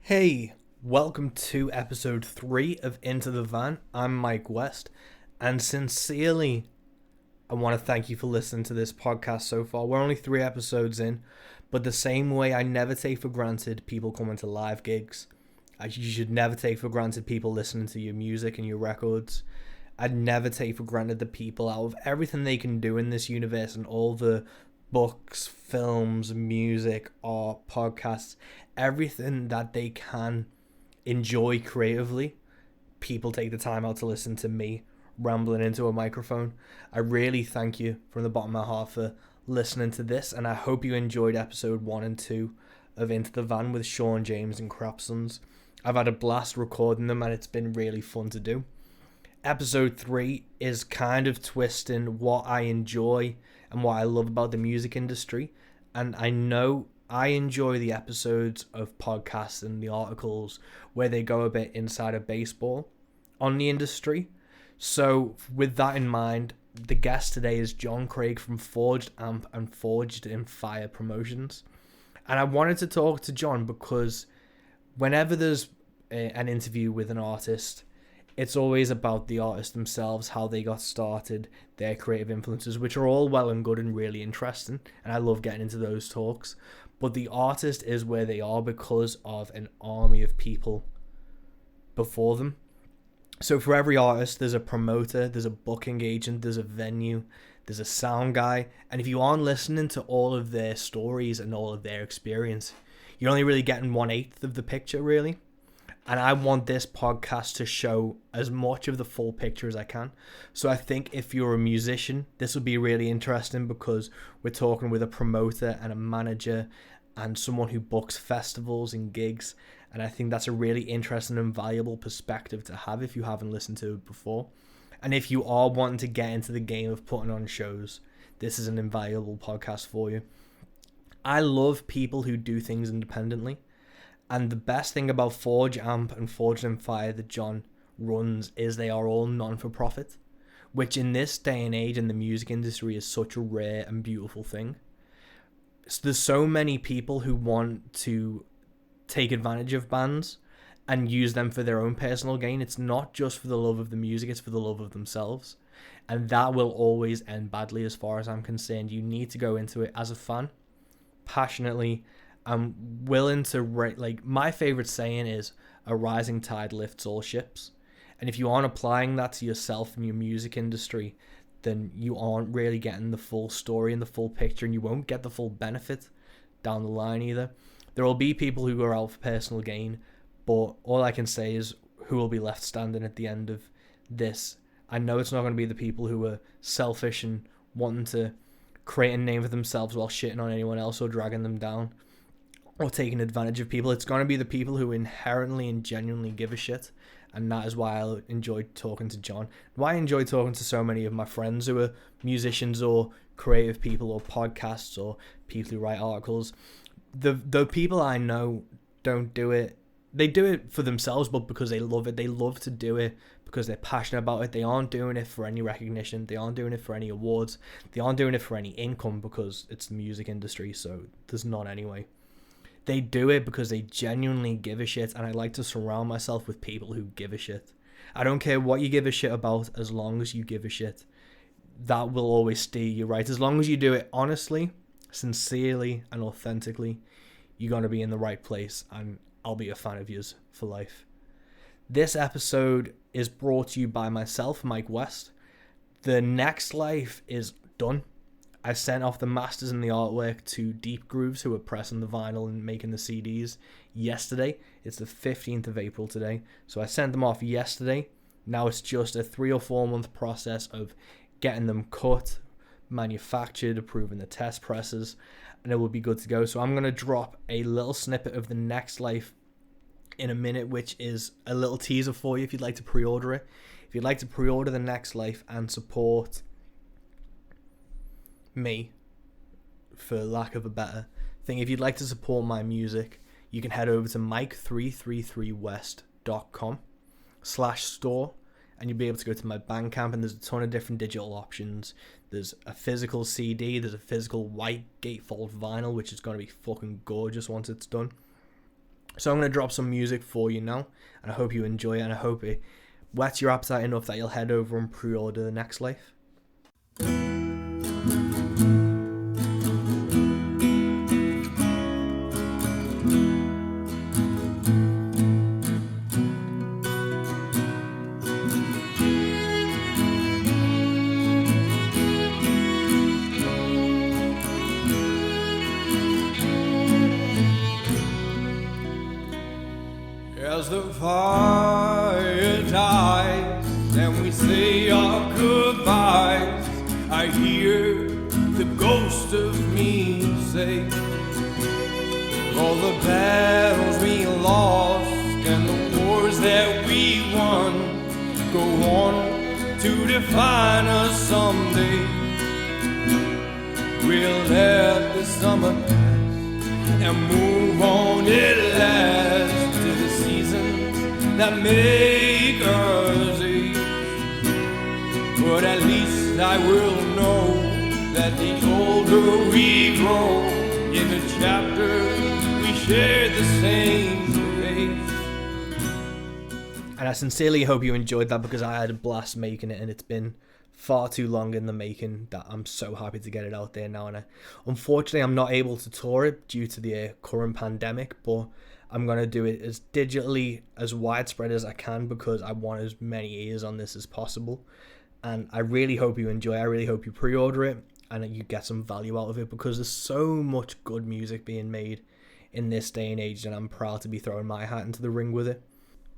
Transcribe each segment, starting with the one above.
Hey, welcome to episode 3 of Into the Van. I'm Mike West, and sincerely, I want to thank you for listening to this podcast so far. We're only 3 episodes in, but the same way I never take for granted people coming to live gigs, you should never take for granted people listening to your music and your records. I'd never take for granted the people out of everything they can do in this universe and all the books, films, music, art, podcasts, everything that they can enjoy creatively. People take the time out to listen to me rambling into a microphone. I really thank you from the bottom of my heart for listening to this, and I hope you enjoyed episode 1 and 2 of Into the Van with Sean James and Crapsons. I've had a blast recording them and it's been really fun to do. Episode 3 is kind of twisting what I enjoy and what I love about the music industry. And I know I enjoy the episodes of podcasts and the articles where they go a bit inside of baseball on the industry. So with that in mind, the guest today is John Craig from Forged A.M.P and Forged in Fire Promotions. And I wanted to talk to John because whenever there's an interview with an artist, it's always about the artist themselves, how they got started, their creative influences, which are all well and good and really interesting. And I love getting into those talks. But the artist is where they are because of an army of people before them. So for every artist, there's a promoter, there's a booking agent, there's a venue, there's a sound guy. And if you aren't listening to all of their stories and all of their experience, you're only really getting 1/8 of the picture, really. And I want this podcast to show as much of the full picture as I can. So I think if you're a musician, this will be really interesting because we're talking with a promoter and a manager and someone who books festivals and gigs. And I think that's a really interesting and valuable perspective to have if you haven't listened to it before. And if you are wanting to get into the game of putting on shows, this is an invaluable podcast for you. I love people who do things independently. And the best thing about Forge A.M.P and Forged in Fire that John runs is they are all non-for-profit, which in this day and age in the music industry is such a rare and beautiful thing. So there's so many people who want to take advantage of bands and use them for their own personal gain. It's not just for the love of the music, it's for the love of themselves. And that will always end badly as far as I'm concerned. You need to go into it as a fan, passionately. I'm willing to my favorite saying is a rising tide lifts all ships. And if you aren't applying that to yourself and your music industry, then you aren't really getting the full story and the full picture, and you won't get the full benefit down the line either. There will be people who are out for personal gain, but all I can say is who will be left standing at the end of this. I know it's not going to be the people who are selfish and wanting to create a name for themselves while shitting on anyone else or dragging them down or taking advantage of people. It's going to be the people who inherently and genuinely give a shit. And that is why I enjoy talking to John. Why I enjoy talking to so many of my friends who are musicians or creative people or podcasts or people who write articles. The people I know don't do it. They do it for themselves, but because they love it. They love to do it because they're passionate about it. They aren't doing it for any recognition. They aren't doing it for any awards. They aren't doing it for any income because it's the music industry, so there's none anyway. They do it because they genuinely give a shit, and I like to surround myself with people who give a shit. I don't care what you give a shit about, as long as you give a shit. That will always steer you right. As long as you do it honestly, sincerely, and authentically, you're going to be in the right place, and I'll be a fan of yours for life. This episode is brought to you by myself, Mike West. The Next Life is done. I sent off the masters and the artwork to Deep Grooves, who are pressing the vinyl and making the CDs yesterday. It's the 15th of April today. So I sent them off yesterday. Now it's just a 3 or 4 month process of getting them cut, manufactured, approving the test presses, and it will be good to go. So I'm going to drop a little snippet of The Next Life in a minute, which is a little teaser for you if you'd like to pre-order it. If you'd like to pre-order The Next Life and support me, for lack of a better thing, if you'd like to support my music, you can head over to mike333west.com/store, and you'll be able to go to my Bandcamp, and there's a ton of different digital options. There's a physical CD, there's a physical white gatefold vinyl, which is going to be fucking gorgeous once it's done. So I'm going to drop some music for you now, and I hope you enjoy it, and I hope it whets your appetite enough that you'll head over and pre-order The Next Life. As the fire dies and we say our goodbyes, I hear the ghost of me say, all the battles we lost and the wars that we won go on to define us someday. We'll let the summer pass and move on at last to the seasons that make us age. But at least I will know that the older we grow, in the chapter we share the same page. And I sincerely hope you enjoyed that, because I had a blast making it, and it's been far too long in the making that I'm so happy to get it out there now. And unfortunately I'm not able to tour it due to the current pandemic, but I'm going to do it as digitally, as widespread as I can, because I want as many ears on this as possible. And I really hope you enjoy. I really hope you pre-order it and you get some value out of it, because there's so much good music being made in this day and age, and I'm proud to be throwing my hat into the ring with it.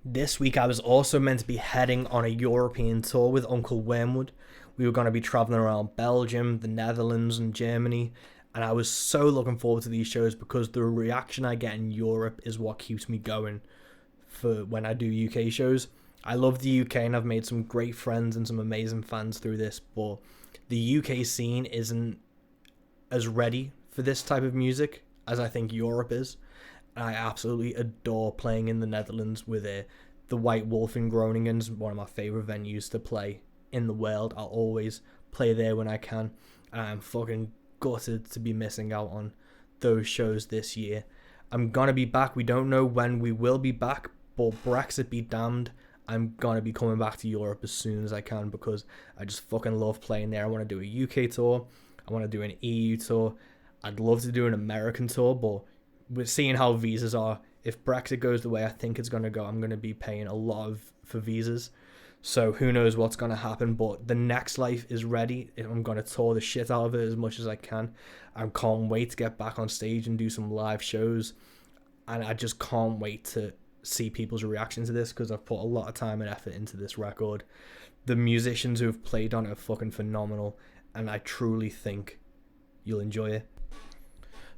This week I was also meant to be heading on a European tour with Uncle Wormwood. We were going to be traveling around Belgium, the Netherlands and Germany, and I was so looking forward to these shows, because the reaction I get in Europe is what keeps me going for when I do UK shows. I love the UK and I've made some great friends and some amazing fans through this, but the UK scene isn't as ready for this type of music as I think Europe is. I absolutely adore playing in the Netherlands with the White Wolf in Groningen. Is one of my favourite venues to play in the world. I'll always play there when I can, and I'm fucking gutted to be missing out on those shows this year. I'm gonna be back. We don't know when we will be back, but Brexit be damned, I'm gonna be coming back to Europe as soon as I can, because I just fucking love playing there. I want to do a UK tour, I want to do an EU tour, I'd love to do an American tour, but we're seeing how visas are. If Brexit goes the way I think it's gonna go, I'm gonna be paying a lot for visas. So who knows what's gonna happen, but The Next Life is ready. I'm gonna tour the shit out of it as much as I can. I can't wait to get back on stage and do some live shows, and I just can't wait to see people's reaction to this, because I've put a lot of time and effort into this record. The musicians who have played on it are fucking phenomenal, and I truly think you'll enjoy it.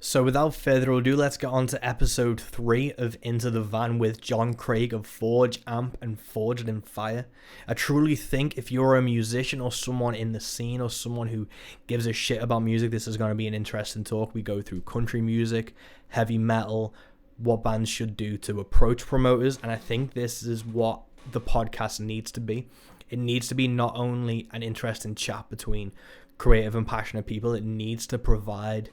So without further ado, let's get on to episode 3 of Into the Van with John Craig of Forge, A.M.P and Forged in Fire. I truly think if you're a musician or someone in the scene or someone who gives a shit about music, this is going to be an interesting talk. We go through country music, heavy metal, what bands should do to approach promoters, and I think this is what the podcast needs to be. It needs to be not only an interesting chat between creative and passionate people, it needs to provide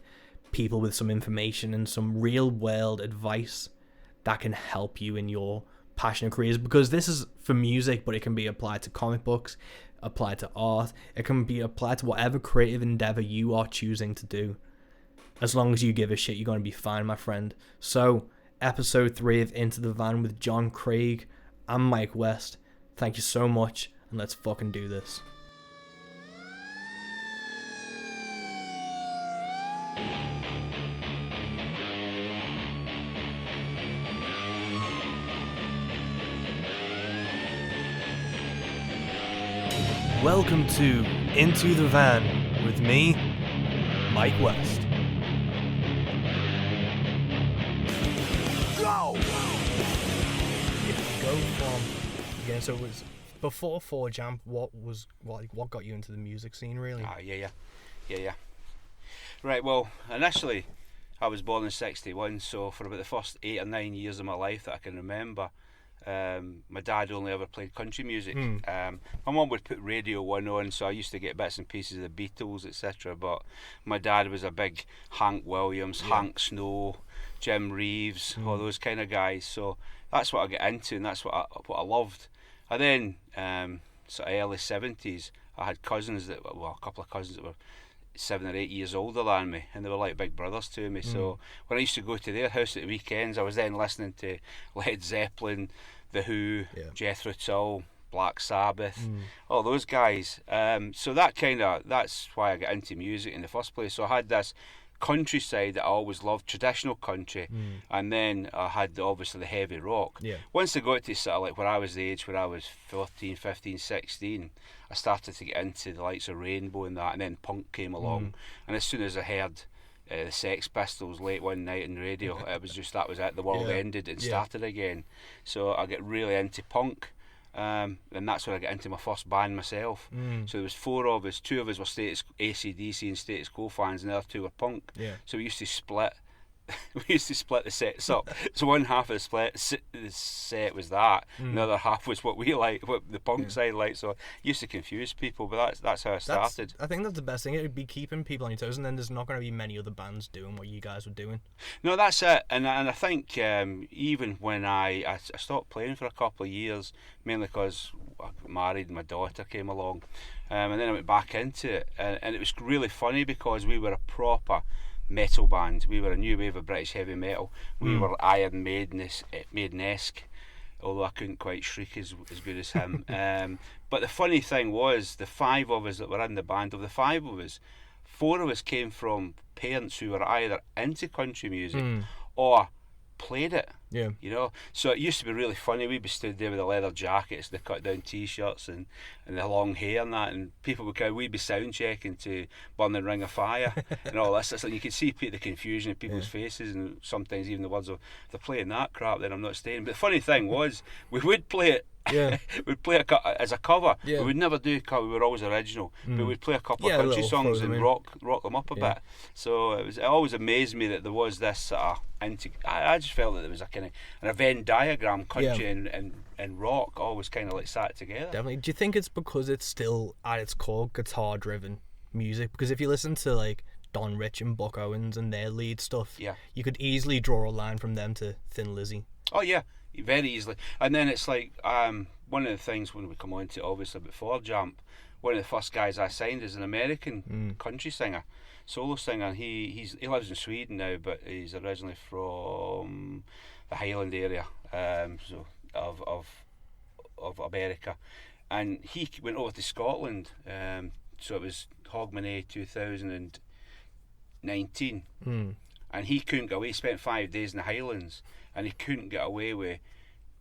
people with some information and some real world advice that can help you in your passionate careers, because this is for music, but it can be applied to comic books, applied to art, it can be applied to whatever creative endeavor you are choosing to do. As long as you give a shit, you're going to be fine, my friend. So episode 3 of Into the Van with John Craig. I'm Mike West. Thank you so much, and let's fucking do this. Welcome to Into the Van with me, Mike West. Go! If you go from again, so it was before Forge A.M.P, what got you into the music scene really? Yeah. Right, well, initially I was born in 61, so for about the first 8 or 9 years of my life that I can remember, my dad only ever played country music. My mum would put Radio 1 on, so I used to get bits and pieces of the Beatles, etc. But my dad was a big Hank Williams, Hank Snow, Jim Reeves, all those kind of guys. So that's what I get into, and that's what I loved. And then sort of early 70s, I had cousins a couple of cousins that were 7 or 8 years older than me, and they were like big brothers to me. So when I used to go to their house at the weekends, I was then listening to Led Zeppelin, The Who, Jethro Tull, Black Sabbath, all those guys. So that's why I got into music in the first place. So I had this countryside that I always loved, traditional country, and then I had obviously the heavy rock. Once I got to sort of like where I was the age where I was 14, 15, 16, I started to get into the likes of Rainbow and that, and then punk came along, and as soon as I heard the Sex Pistols late one night on the radio, it was just, that was it, the world ended and started again. So I get really into punk. And that's when I got into my first band myself. So there was 4 of us. 2 of us were AC/DC and Status Quo fans, and the other 2 were punk. So we used to split. We used to split the sets up. So one half of the set was that, and the other half was what we liked, what the punk side liked. So it used to confuse people, but that's how I started. I think that's the best thing. It would be keeping people on your toes, and then there's not going to be many other bands doing what you guys were doing. No, that's it. And I think even when I stopped playing for a couple of years, mainly because I got married and my daughter came along, and then I went back into it, and it was really funny because we were a proper metal band. We were a new wave of British heavy metal. We were Iron Maiden-esque, although I couldn't quite shriek as good as him. But the funny thing was, the 5 of us that were in the band, of the 5 of us, 4 of us came from parents who were either into country music or played it. You know, so it used to be really funny. We'd be stood there with the leather jackets, the cut down t-shirts, and the long hair and that, and people would go, we'd be sound checking to Burning Ring of Fire and all this. And you could see the confusion in people's faces, and sometimes even the words of, they're playing that crap, then I'm not staying. But the funny thing was, we would play it. We'd play it as a cover. We would never do a cover. We were always original, but we'd play a couple of country songs and rock them up a bit. So it always amazed me that there was this I just felt that there was a kind of a Venn diagram, country and rock always kind of like sat together. Definitely. Do you think it's because it's still at its core guitar driven music? Because if you listen to like Don Rich and Buck Owens and their lead stuff, you could easily draw a line from them to Thin Lizzy. Oh yeah, very easily. And then it's like one of the things when we come on to, obviously, before Jump, one of the first guys I signed is an American country singer, solo singer. He lives in Sweden now, but he's originally from the Highland area, so of America, and he went over to Scotland. So it was Hogmanay 2019, and he couldn't get away. He spent 5 days in the Highlands, and he couldn't get away with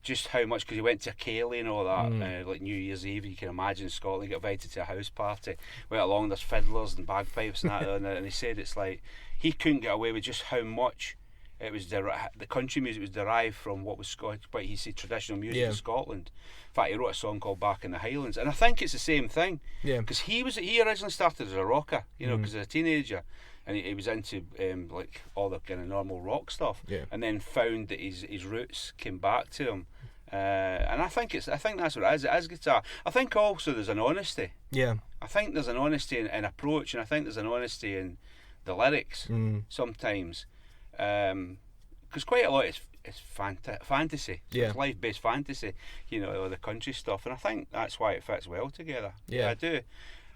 just how much, because he went to Cayley and all that, like New Year's Eve. You can imagine Scotland, he got invited to a house party, went along, there's fiddlers and bagpipes and that, and he said it's like he couldn't get away with just how much it was the country music was derived from what was Scottish, but he said traditional music in Scotland. In fact, he wrote a song called Back in the Highlands, and I think it's the same thing, because he originally started as a rocker, you know, because as a teenager, and he was into like all the kind of normal rock stuff, and then found that his roots came back to him, and I think that's what it is. It is guitar. I think also there's an honesty. I think there's an honesty in approach, and I think there's an honesty in the lyrics sometimes, because quite a lot is fantasy. So it's life-based fantasy, you know, or the country stuff, and I think that's why it fits well together. I do.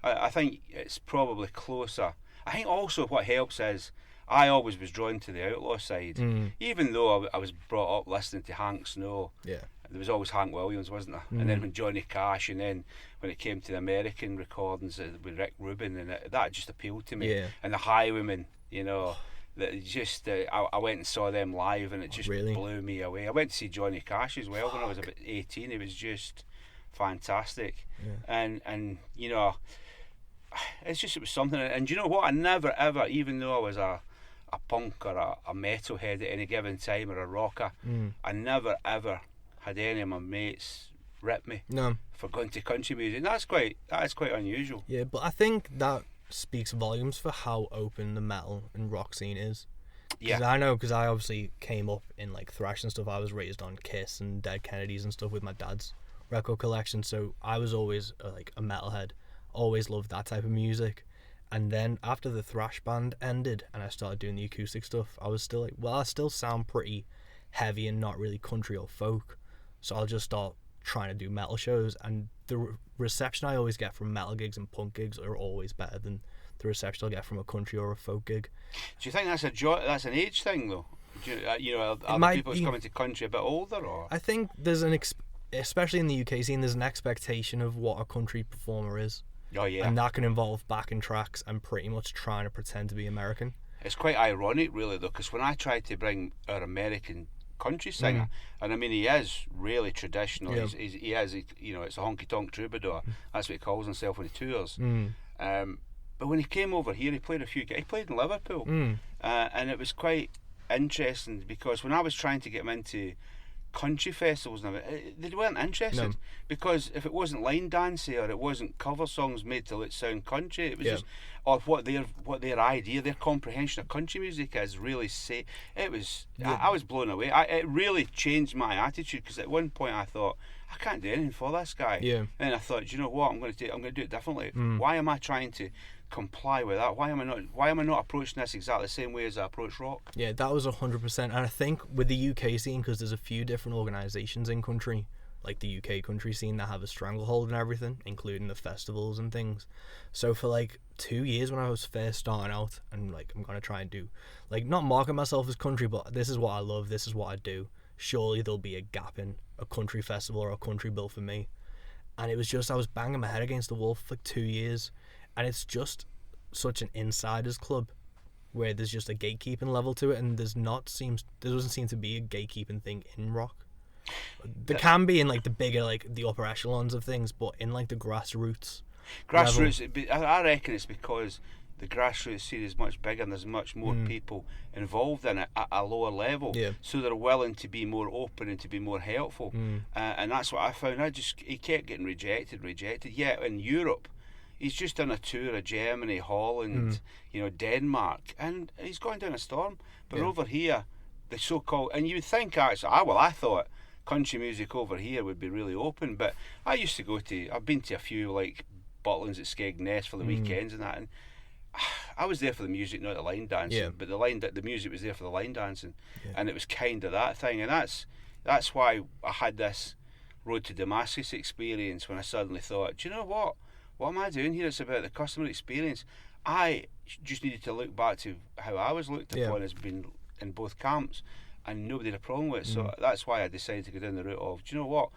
I think it's probably closer. I think also what helps is I always was drawn to the outlaw side, even though I was brought up listening to Hank Snow. There was always Hank Williams, wasn't there? And then when Johnny Cash, and then when it came to the American recordings with Rick Rubin, and that just appealed to me. And the Highwaymen, you know, that just I went and saw them live, and it just blew me away. I went to see Johnny Cash as well when I was about 18. It was just fantastic, and you know, it was something. And you know what? I never ever, even though I was a punk or a metalhead at any given time, or a rocker, I never ever had any of my mates rip me for going to country music. And that's quite unusual. Yeah, but I think that speaks volumes for how open the metal and rock scene is. Because I know, because I obviously came up in like thrash and stuff. I was raised on Kiss and Dead Kennedys and stuff with my dad's record collection, so I was always like a metalhead. Always loved that type of music, And then after the thrash band ended and I started doing the acoustic stuff, I was still like, well, I still sound pretty heavy and not really country or folk. So I'll just start trying to do metal shows. And the reception I always get from metal gigs and punk gigs are always better than the reception I'll get from a country or a folk gig. Do you think that's an age thing though? Are the people who's coming to country a bit older, or? I think there's especially in the UK scene, there's an expectation of what a country performer is. Oh yeah. And that can involve backing tracks and pretty much trying to pretend to be American. It's quite ironic, really, though, because when I tried to bring our American country singer, and I mean, he is really traditional. Yeah. He is, it's a honky-tonk troubadour. That's what he calls himself when he tours. But when he came over here, he played he played in Liverpool, and it was quite interesting because when I was trying to get him into country festivals and they weren't interested, because if it wasn't line dancing or it wasn't cover songs made to sound country, it was just, or what their idea, their comprehension of country music is really it was. I was blown away. It really changed my attitude, because at one point I thought, I can't do anything for this guy. Yeah. And I thought, you know what, I'm going to do it differently. Why am I trying to comply with that? Why am I not approaching this exactly the same way as I approach rock? Yeah, that was 100%. And I think with the UK scene, because there's a few different organisations in country, like the UK country scene, that have a stranglehold and everything, including the festivals and things. So for like 2 years when I was first starting out, and like I'm gonna try and do, like, not market myself as country, but this is what I love, this is what I do, surely there'll be a gap in a country festival or a country bill for me. And it was just, I was banging my head against the wall for like 2 years. And it's just such an insiders club where there's just a gatekeeping level to it, and there doesn't seem to be a gatekeeping thing in rock. There can be in like the bigger, like the upper echelons of things, but in like the grassroots level, I reckon it's because the grassroots scene is much bigger and there's much more people involved in it at a lower level, so they're willing to be more open and to be more helpful, and that's what I found. He kept getting rejected. Yeah, in Europe he's just done a tour of Germany, Holland, Denmark, and he's going down a storm. But over here, the so-called, and you would think actually, I thought country music over here would be really open. But I've been to a few like Butlins at Skegness for the weekends and that, and I was there for the music, not the line dancing. Yeah. But the music was there for the line dancing, and it was kind of that thing, and that's why I had this Road to Damascus experience when I suddenly thought, do you know what? What am I doing here? It's about the customer experience. I just needed to look back to how I was looked upon as being in both camps, and nobody had a problem with it. So that's why I decided to go down the route of, do you know what?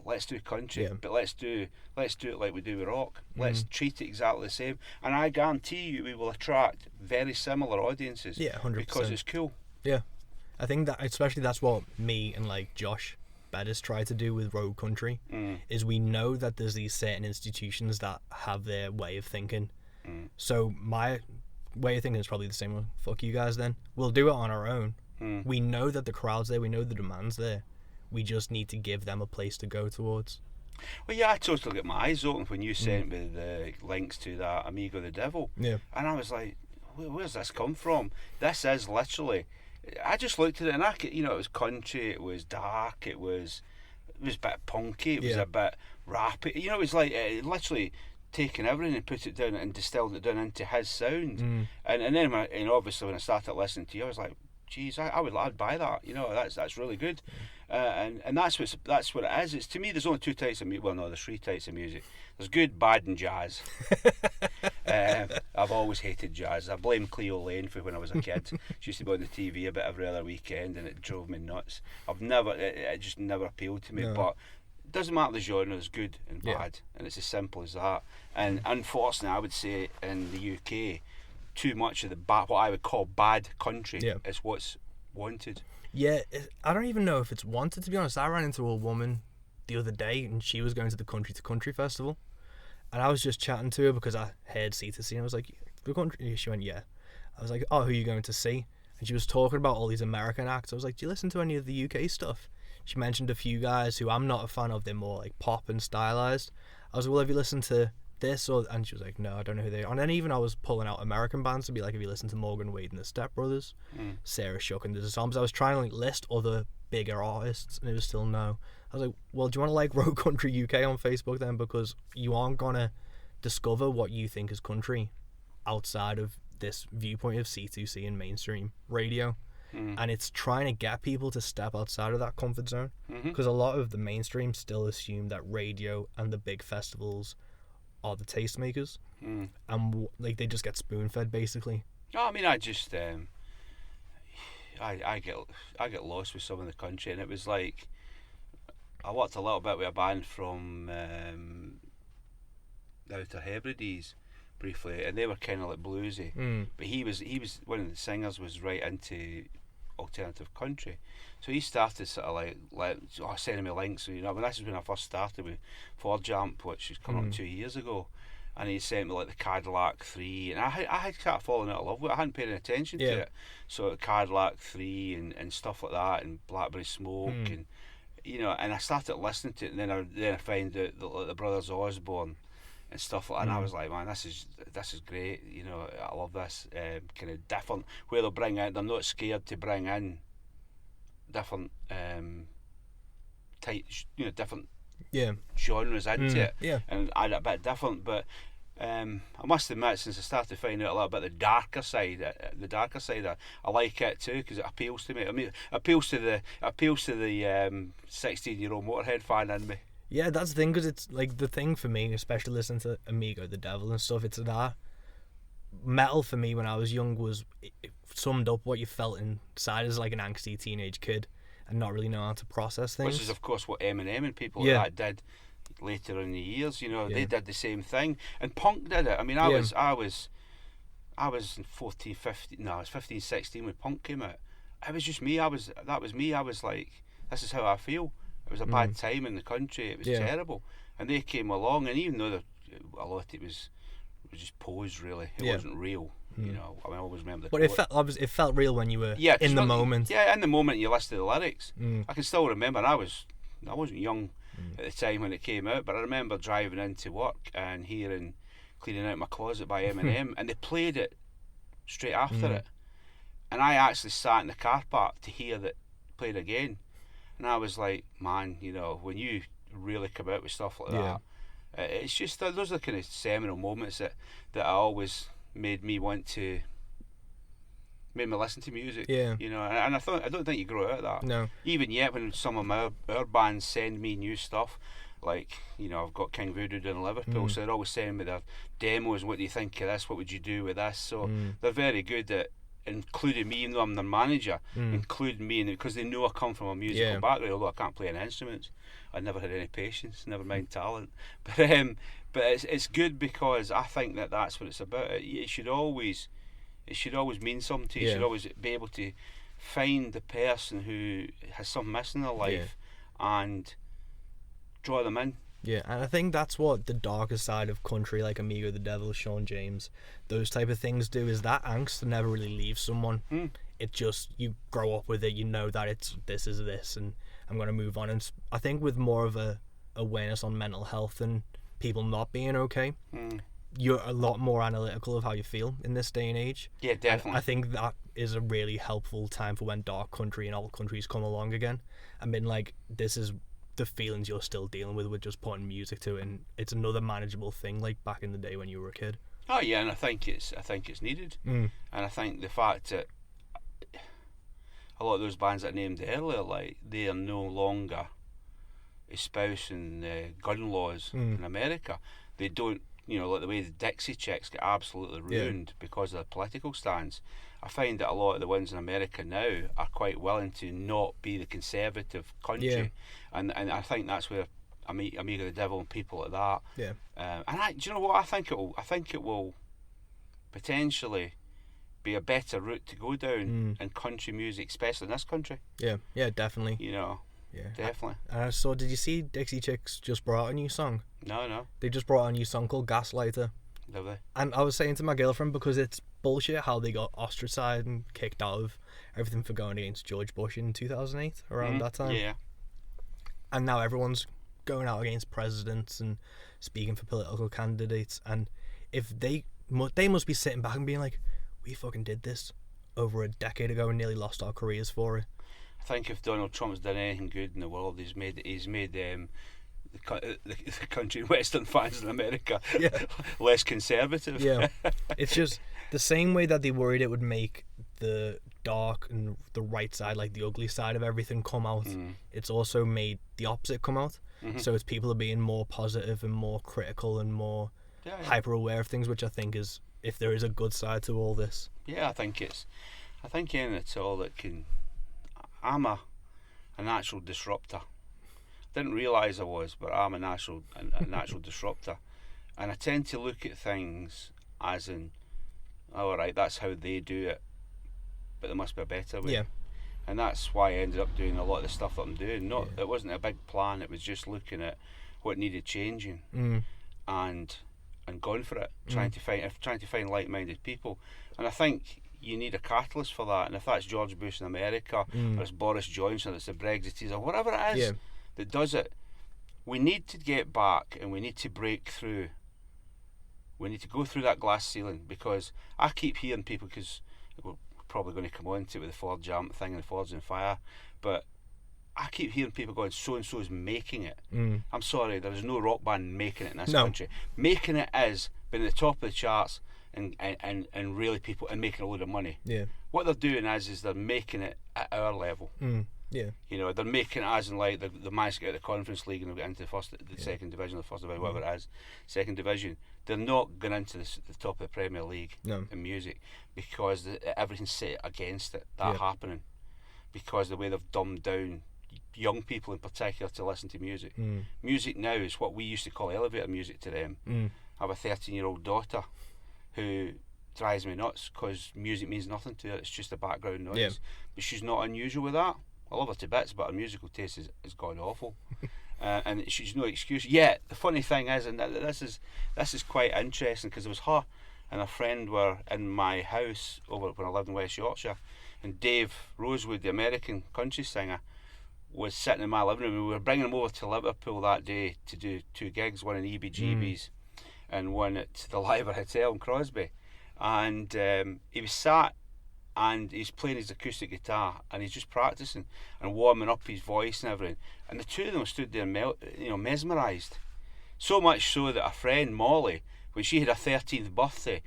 Let's do country, but let's do it like we do with rock. Let's treat it exactly the same, and I guarantee you we will attract very similar audiences. Yeah, 100%. Because it's cool. Yeah, I think that especially that's what me and like Josh Bettis try to do with road country, is we know that there's these certain institutions that have their way of thinking. So my way of thinking is probably the same one. Fuck you guys then. We'll do it on our own. We know that the crowd's there, we know the demand's there. We just need to give them a place to go towards. Well, yeah, I totally got my eyes open when you sent me the links to that Amigo the Devil. Yeah. And I was like, where's this come from? This is literally, I just looked at it and it was country, it was dark, it was a bit punky, it was a bit rappy. It was like literally taking everything and put it down and distilled it down into his sound. And then obviously when I started listening to you, I was like, geez, I'd buy that. That's really good. And that's what it is. It's, to me, there's only two types of music. Well, no, there's three types of music. There's good, bad, and jazz. I've always hated jazz. I blame Cleo Lane for when I was a kid. She used to be on the TV a bit every other weekend, and it drove me nuts. It just never appealed to me. No. But it doesn't matter the genre. There's good and bad, and it's as simple as that. And unfortunately, I would say in the UK, too much of what I would call bad country is what's wanted. Yeah, I don't even know if it's wanted, to be honest. I ran into a woman the other day and she was going to the Country to Country festival, and I was just chatting to her because I heard C2C and I was like, the country? She went, yeah. I was like, oh, who are you going to see? And she was talking about all these American acts. I was like, do you listen to any of the UK stuff? She mentioned a few guys who I'm not a fan of. They're more like pop and stylized. I was like, well, have you listened to this? And she was like, no, I don't know who they are. And then even I was pulling out American bands to be like, have you listened to Morgan Wade and the Step Brothers, Sarah Shook and the Psalms? I was trying to like list other bigger artists and it was still no. I was like, well, do you want to like Road Country UK on Facebook then, because you aren't gonna discover what you think is country outside of this viewpoint of C2C and mainstream radio. And it's trying to get people to step outside of that comfort zone, because a lot of the mainstream still assume that radio and the big festivals are the tastemakers, and like they just get spoon-fed basically. No, I mean, I just I get lost with some of the country, and it was like I worked a little bit with a band from the Outer Hebrides briefly, and they were kind of like bluesy, but he was one of the singers was right into alternative country, so he started sort of like sending me links. You know, I mean, this is when I first started with A.M.P, which is coming up 2 years ago, and he sent me like the Cadillac 3, and I had kind of fallen out of love with it. I hadn't paid any attention to it, so Cadillac 3 and stuff like that, and Blackberry Smoke, and you know, and I started listening to it, and then I find out that like, the Brothers Osborne and stuff like that, and I was like, man, this is great, you know, I love this kind of different, where they'll bring in, they're not scared to bring in different different genres into it, and add a bit different, but I must admit, since I started finding out a little bit the darker side, I like it too, because it appeals to me. I mean, it appeals to the 16-year-old Motorhead fan in me. Yeah, that's the thing, because it's like the thing for me, especially listening to Amigo the Devil and stuff, it's that metal for me when I was young was it summed up what you felt inside as like an angsty teenage kid and not really know how to process things. Which is of course what Eminem and people like that did later in the years, you know, they did the same thing, and punk did it. I mean, I was 14, 15, no, I was 15, 16 when punk came out. It was just me. That was me. I was like, this is how I feel. It was a bad time in the country. It was terrible, and they came along, and even though a lot of it was just posed, really, it wasn't real. You know, I mean, I always remember. But it felt real when you were in the moment. Yeah, in the moment you listen to the lyrics. I can still remember. And I wasn't young at the time when it came out, but I remember driving into work and hearing "Cleaning Out My Closet" by Eminem, and they played it straight after it, and I actually sat in the car park to hear that played again, and I was like, man, you know, when you really come out with stuff like that, it's just those are the kind of seminal moments that always made me listen to music. You know, and I don't think you grow out of that. No. Even yet, when some of our bands send me new stuff, like, you know, I've got King Voodoo down in Liverpool, so they're always sending me their demos. What do you think of this? What would you do with this? So they're very good at including me, even though I'm their manager, including me, because they know I come from a musical background. Although I can't play any instruments, I never had any patience, never mind talent. But it's good, because I think that's what it's about. It should always mean something to you. You should always be able to find the person who has something missing in their life and draw them in. Yeah, and I think that's what the darker side of country, like Amigo the Devil, Sean James, those type of things do, is that angst never really leaves someone. It just, you grow up with it, you know that this is this, and I'm going to move on. And I think with more of a awareness on mental health and people not being okay, you're a lot more analytical of how you feel in this day and age. Yeah, definitely. And I think that is a really helpful time for when dark country and alt countries come along again. I mean, like, this is the feelings you're still dealing with just putting music to it, and it's another manageable thing, like back in the day when you were a kid. Oh yeah, and I think it's needed, and I think the fact that a lot of those bands that I named earlier, like, they are no longer espousing gun laws in America. They don't, you know, like the way the Dixie Chicks get absolutely ruined because of their political stance. I find that a lot of the ones in America now are quite willing to not be the conservative country, and I think that's where Amigo the Devil and people like that. And do you know what? I think it will potentially be a better route to go down in country music, especially in this country. Yeah, definitely. You know. Yeah, definitely. And I saw, did you see Dixie Chicks just brought out a new song? No. They just brought out a new song called Gaslighter. Have they? And I was saying to my girlfriend, because it's bullshit how they got ostracized and kicked out of everything for going against George Bush in 2008, around that time. Yeah. And now everyone's going out against presidents and speaking for political candidates. And if they must be sitting back and being like, we fucking did this over a decade ago and nearly lost our careers for it. I think if Donald Trump's done anything good in the world, he's made the country Western fans in America Yeah. less conservative. Yeah. It's just the same way that they worried it would make the dark and the right side, like the ugly side of everything, come out. It's also made the opposite come out. So it's people are being more positive and more critical and more hyper aware of things, which I think is, if there is a good side to all this. Yeah, I think in it's all that can. I'm a natural disruptor. Didn't realise I was, but I'm a natural disruptor, and I tend to look at things as in, all right, that's how they do it, but there must be a better way. Yeah. And that's why I ended up doing a lot of the stuff that I'm doing. It wasn't a big plan. It was just looking at what needed changing, and going for it, trying to find like-minded people. And I think you need a catalyst for that. And if that's George Bush in America, or it's Boris Johnson, or it's the Brexiteers, or whatever it is that does it, we need to get back and we need to break through. We need to go through that glass ceiling, because I keep hearing people, because we're probably going to come on to it with the Forge A.M.P thing and the Forge and Fire, but I keep hearing people going, so and so is making it. I'm sorry, there is no rock band making it in this country. Making it is being at the top of the charts and really people and making a load of money. Yeah. What they're doing is they're making it at our level. Yeah. You know, they're making it as in like the managed to get out of the Conference League and get into the second division, the first division, whatever it is, second division. They're not going into the top of the Premier League in music, because everything's set against it, happening, because the way they've dumbed down young people in particular to listen to music. Music now is what we used to call elevator music to them. I have a 13-year-old daughter who drives me nuts, because music means nothing to her. It's just a background noise. But she's not unusual with that. I love her to bits, but her musical taste has gone awful. And she's no excuse. Yet the funny thing is, and this is quite interesting, because it was her and a friend were in my house over when I lived in West Yorkshire, and Dave Rosewood, the American country singer, was sitting in my living room. We were bringing him over to Liverpool that day to do 2 gigs, one in EBGB's and one at the Liver Hotel in Crosby. And he was sat and he's playing his acoustic guitar and he's just practicing and warming up his voice and everything. And the two of them stood there, mesmerised. So much so that a friend, Molly, when she had her 13th birthday,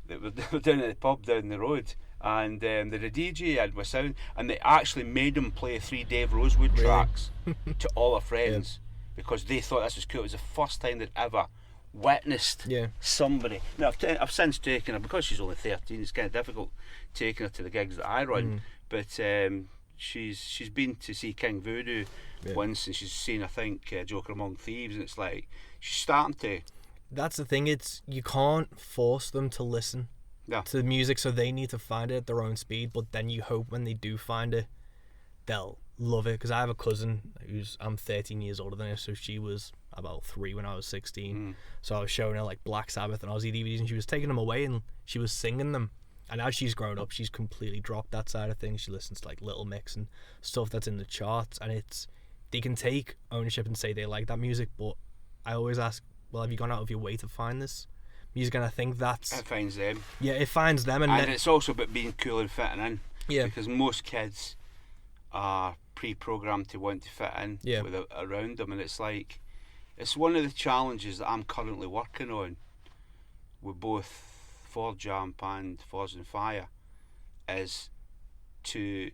they were down at the pub down the road, and they had a DJ and with sound, and they actually made them play 3 Dave Rosewood tracks to all her friends because they thought this was cool. It was the first time they'd ever witnessed somebody. Now I've since taken her, because she's only 13, it's kind of difficult taking her to the gigs that I run, but she's been to see King Voodoo once, and she's seen, I think, Joker Among Thieves, and it's like she's starting to. That's the thing, it's you can't force them to listen to the music, so they need to find it at their own speed, but then you hope when they do find it they'll love it. Because I have a cousin I'm 13 years older than her, so she was about 3 when I was 16, so I was showing her like Black Sabbath and Ozzy DVDs, and she was taking them away and she was singing them. And as she's grown up, she's completely dropped that side of things. She listens to like Little Mix and stuff that's in the charts, and they can take ownership and say they like that music, but I always ask, well, have you gone out of your way to find this music? And I think that's... It finds them. Yeah, it finds them. And it's also about being cool and fitting in. Yeah. Because most kids are pre-programmed to want to fit in around them, and it's like... It's one of the challenges that I'm currently working on with both Forge A.M.P and Forge and Fire, is to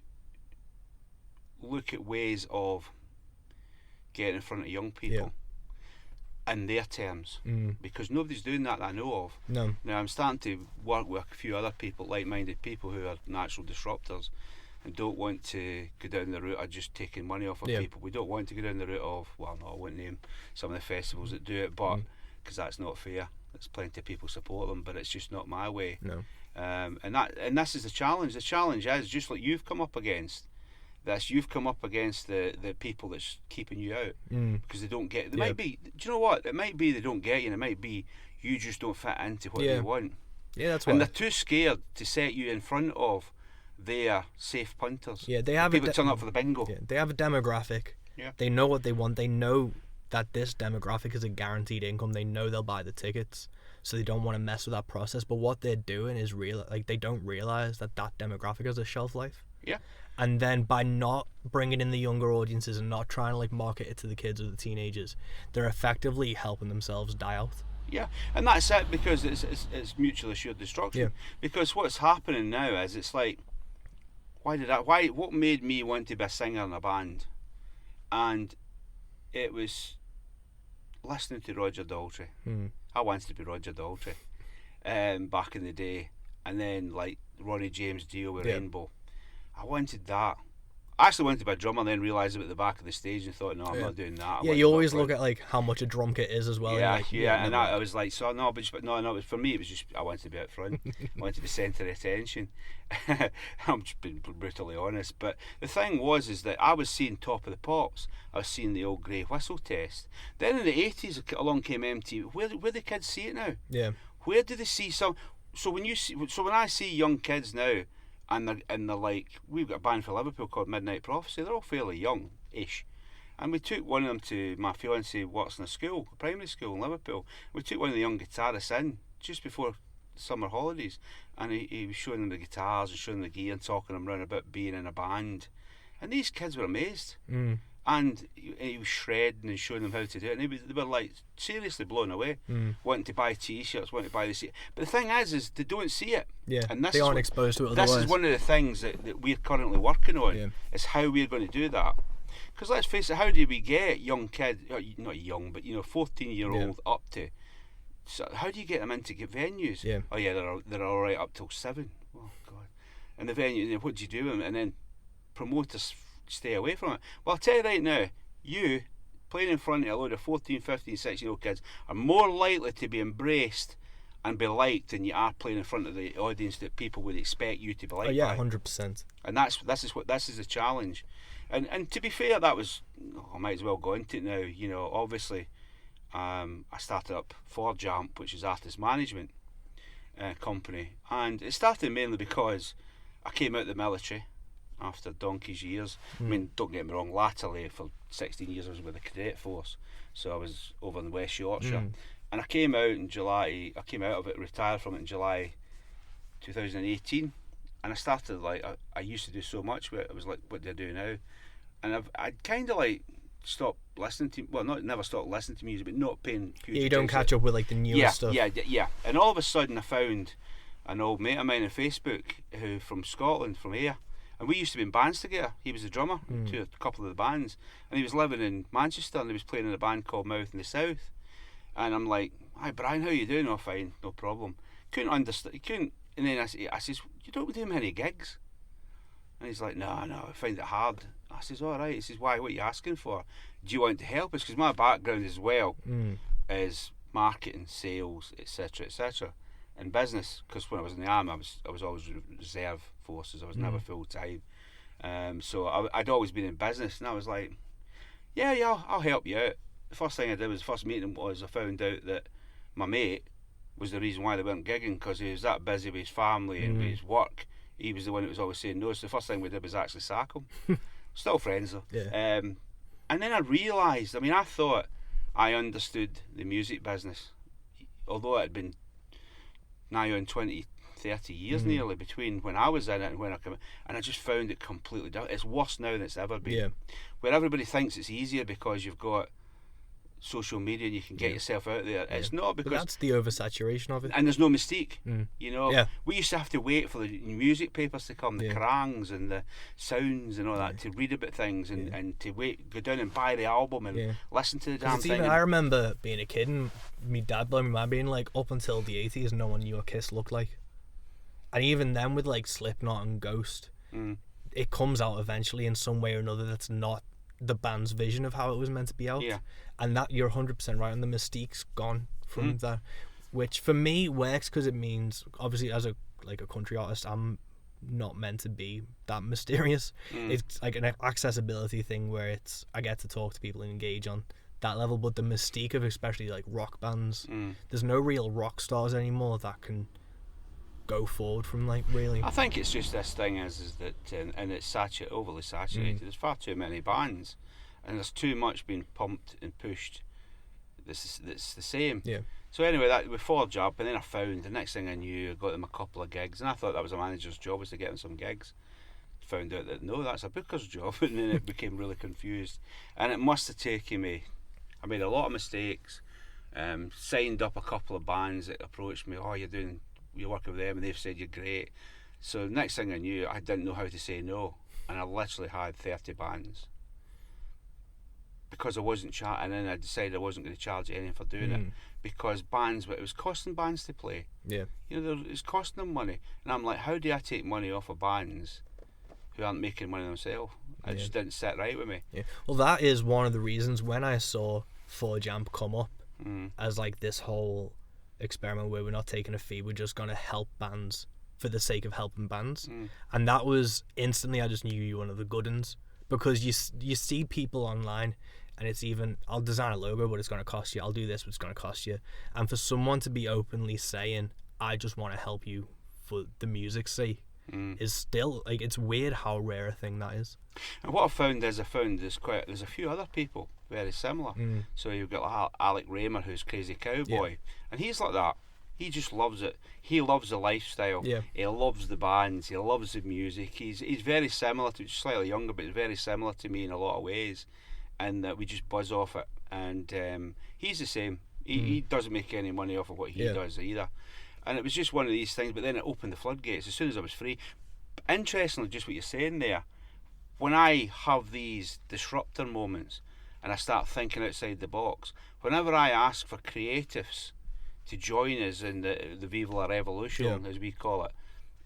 look at ways of getting in front of young people in their terms, because nobody's doing that I know of. No. Now I'm starting to work with a few other people, like-minded people who are natural disruptors and don't want to go down the route of just taking money off of people. We don't want to go down the route of, well, no, I won't name some of the festivals that do it, but because that's not fair. There's plenty of people support them, but it's just not my way. No. And this is the challenge. The challenge is just like you've come up against. You've come up against the people that's keeping you out because they don't get. They might be. Do you know what? It might be they don't get you, and it might be you just don't fit into what they want. Yeah, that's and they're too scared to set you in front of their safe punters. Yeah, they have people turn up for the bingo. Yeah, they have a demographic. Yeah. They know what they want. They know that this demographic is a guaranteed income. They know they'll buy the tickets, so they don't want to mess with that process. But what they're doing is they don't realize that demographic has a shelf life. Yeah. And then by not bringing in the younger audiences and not trying to like market it to the kids or the teenagers, they're effectively helping themselves die out. Yeah, and that's it, because it's mutually assured destruction. Yeah. Because what's happening now is it's like, what made me want to be a singer in a band? And it was listening to Roger Daltrey. I wanted to be Roger Daltrey back in the day, and then like Ronnie James Dio with Rainbow. I wanted that. I actually wanted to be a drummer, and then realised it at the back of the stage and thought, no, I'm not doing that. Yeah, you always look at like how much a drum kit is as well. And I was like, so no, but no, for me it was just, I wanted to be out front. I wanted to be centre of attention. I'm just being brutally honest. But the thing is that I was seeing Top of the Pops. I was seeing the old grey whistle test. Then in the 80s, along came A.M.P. Where the kids see it now? Yeah. Where do they see some? So when I see young kids now, and they're like, we've got a band for Liverpool called Midnight Prophecy. They're all fairly young-ish. And we took one of them to my fiancée works in a school, a primary school in Liverpool. We took one of the young guitarists in just before summer holidays, and he was showing them the guitars and showing them the gear and talking them around about being in a band. And these kids were amazed. And he was shredding and showing them how to do it, and they were like seriously blown away, wanting to buy t-shirts, wanting to buy this. But the thing is they don't see it. Yeah, and they aren't exposed to it otherwise. This is one of the things that we're currently working on, is how we're going to do that. Because let's face it, how do we get young kids, not young, but 14-year-old up to, so how do you get them into venues? Yeah. Oh yeah, they're all right up till 7. Oh God. And the venue, what do you do with them? And then promoters stay away from it. Well, I'll tell you right now, you playing in front of a load of 14, 15, 16-year-old kids are more likely to be embraced and be liked than you are playing in front of the audience that people would expect you to be liked. Oh yeah, 100%. And this is the challenge. And to be fair, that was, I might as well go into it now. Obviously, I started up Forge A.M.P, which is artist management company, and it started mainly because I came out of the military after donkey's years. I mean, don't get me wrong, latterly for 16 years I was with the cadet force, so I was over in West Yorkshire, and I came out of it, retired from it in July 2018, and I started I used to do so much with it. I was like, what do I do now? And I'd kind of like stopped listening to, well, not never stopped listening to music, but not paying huge you don't catch up with like the newest stuff. Yeah, and all of a sudden I found an old mate of mine on Facebook who from Scotland, from here. And we used to be in bands together. He was the drummer to a couple of the bands, and he was living in Manchester, and he was playing in a band called Mouth in the South. And I'm like, "Hi Brian, how you doing?" "Oh, fine, no problem." Couldn't understand. He couldn't. And then I says, "You don't do many gigs?" And he's like, "No, I find it hard." I says, "All right." He says, "Why? What are you asking for? Do you want to help us?" Because my background as well is marketing, sales, etc., etc. in business, because when I was in the army, I was always reserve forces. I was never full time, so I'd always been in business, and I was like, yeah, I'll help you out. The first thing I did was, the first meeting was, I found out that my mate was the reason why they weren't gigging, because he was that busy with his family and with his work. He was the one that was always saying no. So the first thing we did was actually sack him. Still friends though. Yeah. And then I realised, I thought I understood the music business, although it had been nigh on 20, 30 years nearly between when I was in it and when I came in, and I just found it completely different. It's worse now than it's ever been. Yeah. Where everybody thinks it's easier because you've got social media and you can get yourself out there. It's not, because but that's the oversaturation of it. And there's no mystique. We used to have to wait for the music papers to come, the Kerrangs and the Sounds and all that, to read about things and to go down and buy the album and listen to the damn thing. I remember being a kid and me dad blowing my mind being like, up until the 80s no one knew what Kiss looked like, and even then with like Slipknot and Ghost, it comes out eventually in some way or another that's not the band's vision of how it was meant to be out. And that, you're 100% right, and the mystique's gone from that, which for me works because it means, obviously as a country artist, I'm not meant to be that mysterious. It's like an accessibility thing where I get to talk to people and engage on that level, but the mystique of especially like rock bands, there's no real rock stars anymore that can go forward from, like, really. I think it's just this thing is that and it's overly saturated. There's far too many bands, and there's too much being pumped and pushed. That's the same. Yeah. So anyway, that we Forge A.M.P, and then I found, the next thing I knew, I got them a couple of gigs, and I thought that was a manager's job, was to get them some gigs. found out that no, that's a booker's job, and then it became really confused. And it must have taken me. I made a lot of mistakes. Signed up a couple of bands that approached me. Oh, you're working with them, and they've said you're great. So next thing I knew, I didn't know how to say no, and I literally had 30 bands because I wasn't and then I decided I wasn't going to charge anything for doing it, because bands, it was costing bands to play. Yeah. It's costing them money, and I'm like, how do I take money off of bands who aren't making money themselves? It just didn't sit right with me. Yeah. Well, that is one of the reasons when I saw Forge A.M.P come up as like this whole experiment where we're not taking a fee, we're just going to help bands for the sake of helping bands. And that was instantly, I just knew you were one of the good ones, because you see people online, and it's even, I'll design a logo but it's going to cost you, I'll do this but it's going to cost you, and for someone to be openly saying I just want to help you for the music's sake is still, like, it's weird how rare a thing that is. And what I found is there's a few other people very similar. So you've got like Alec Raymer, who's Crazy Cowboy, and he's like that. He just loves it. He loves the lifestyle. Yeah. He loves the bands. He loves the music. He's very similar to, slightly younger, but he's very similar to me in a lot of ways, and we just buzz off it. And he's the same. He doesn't make any money off of what he does either. And it was just one of these things. But then it opened the floodgates as soon as I was free. Interestingly, just what you're saying there. When I have these disruptor moments and I start thinking outside the box, whenever I ask for creatives to join us in the Viva la Revolution, as we call it,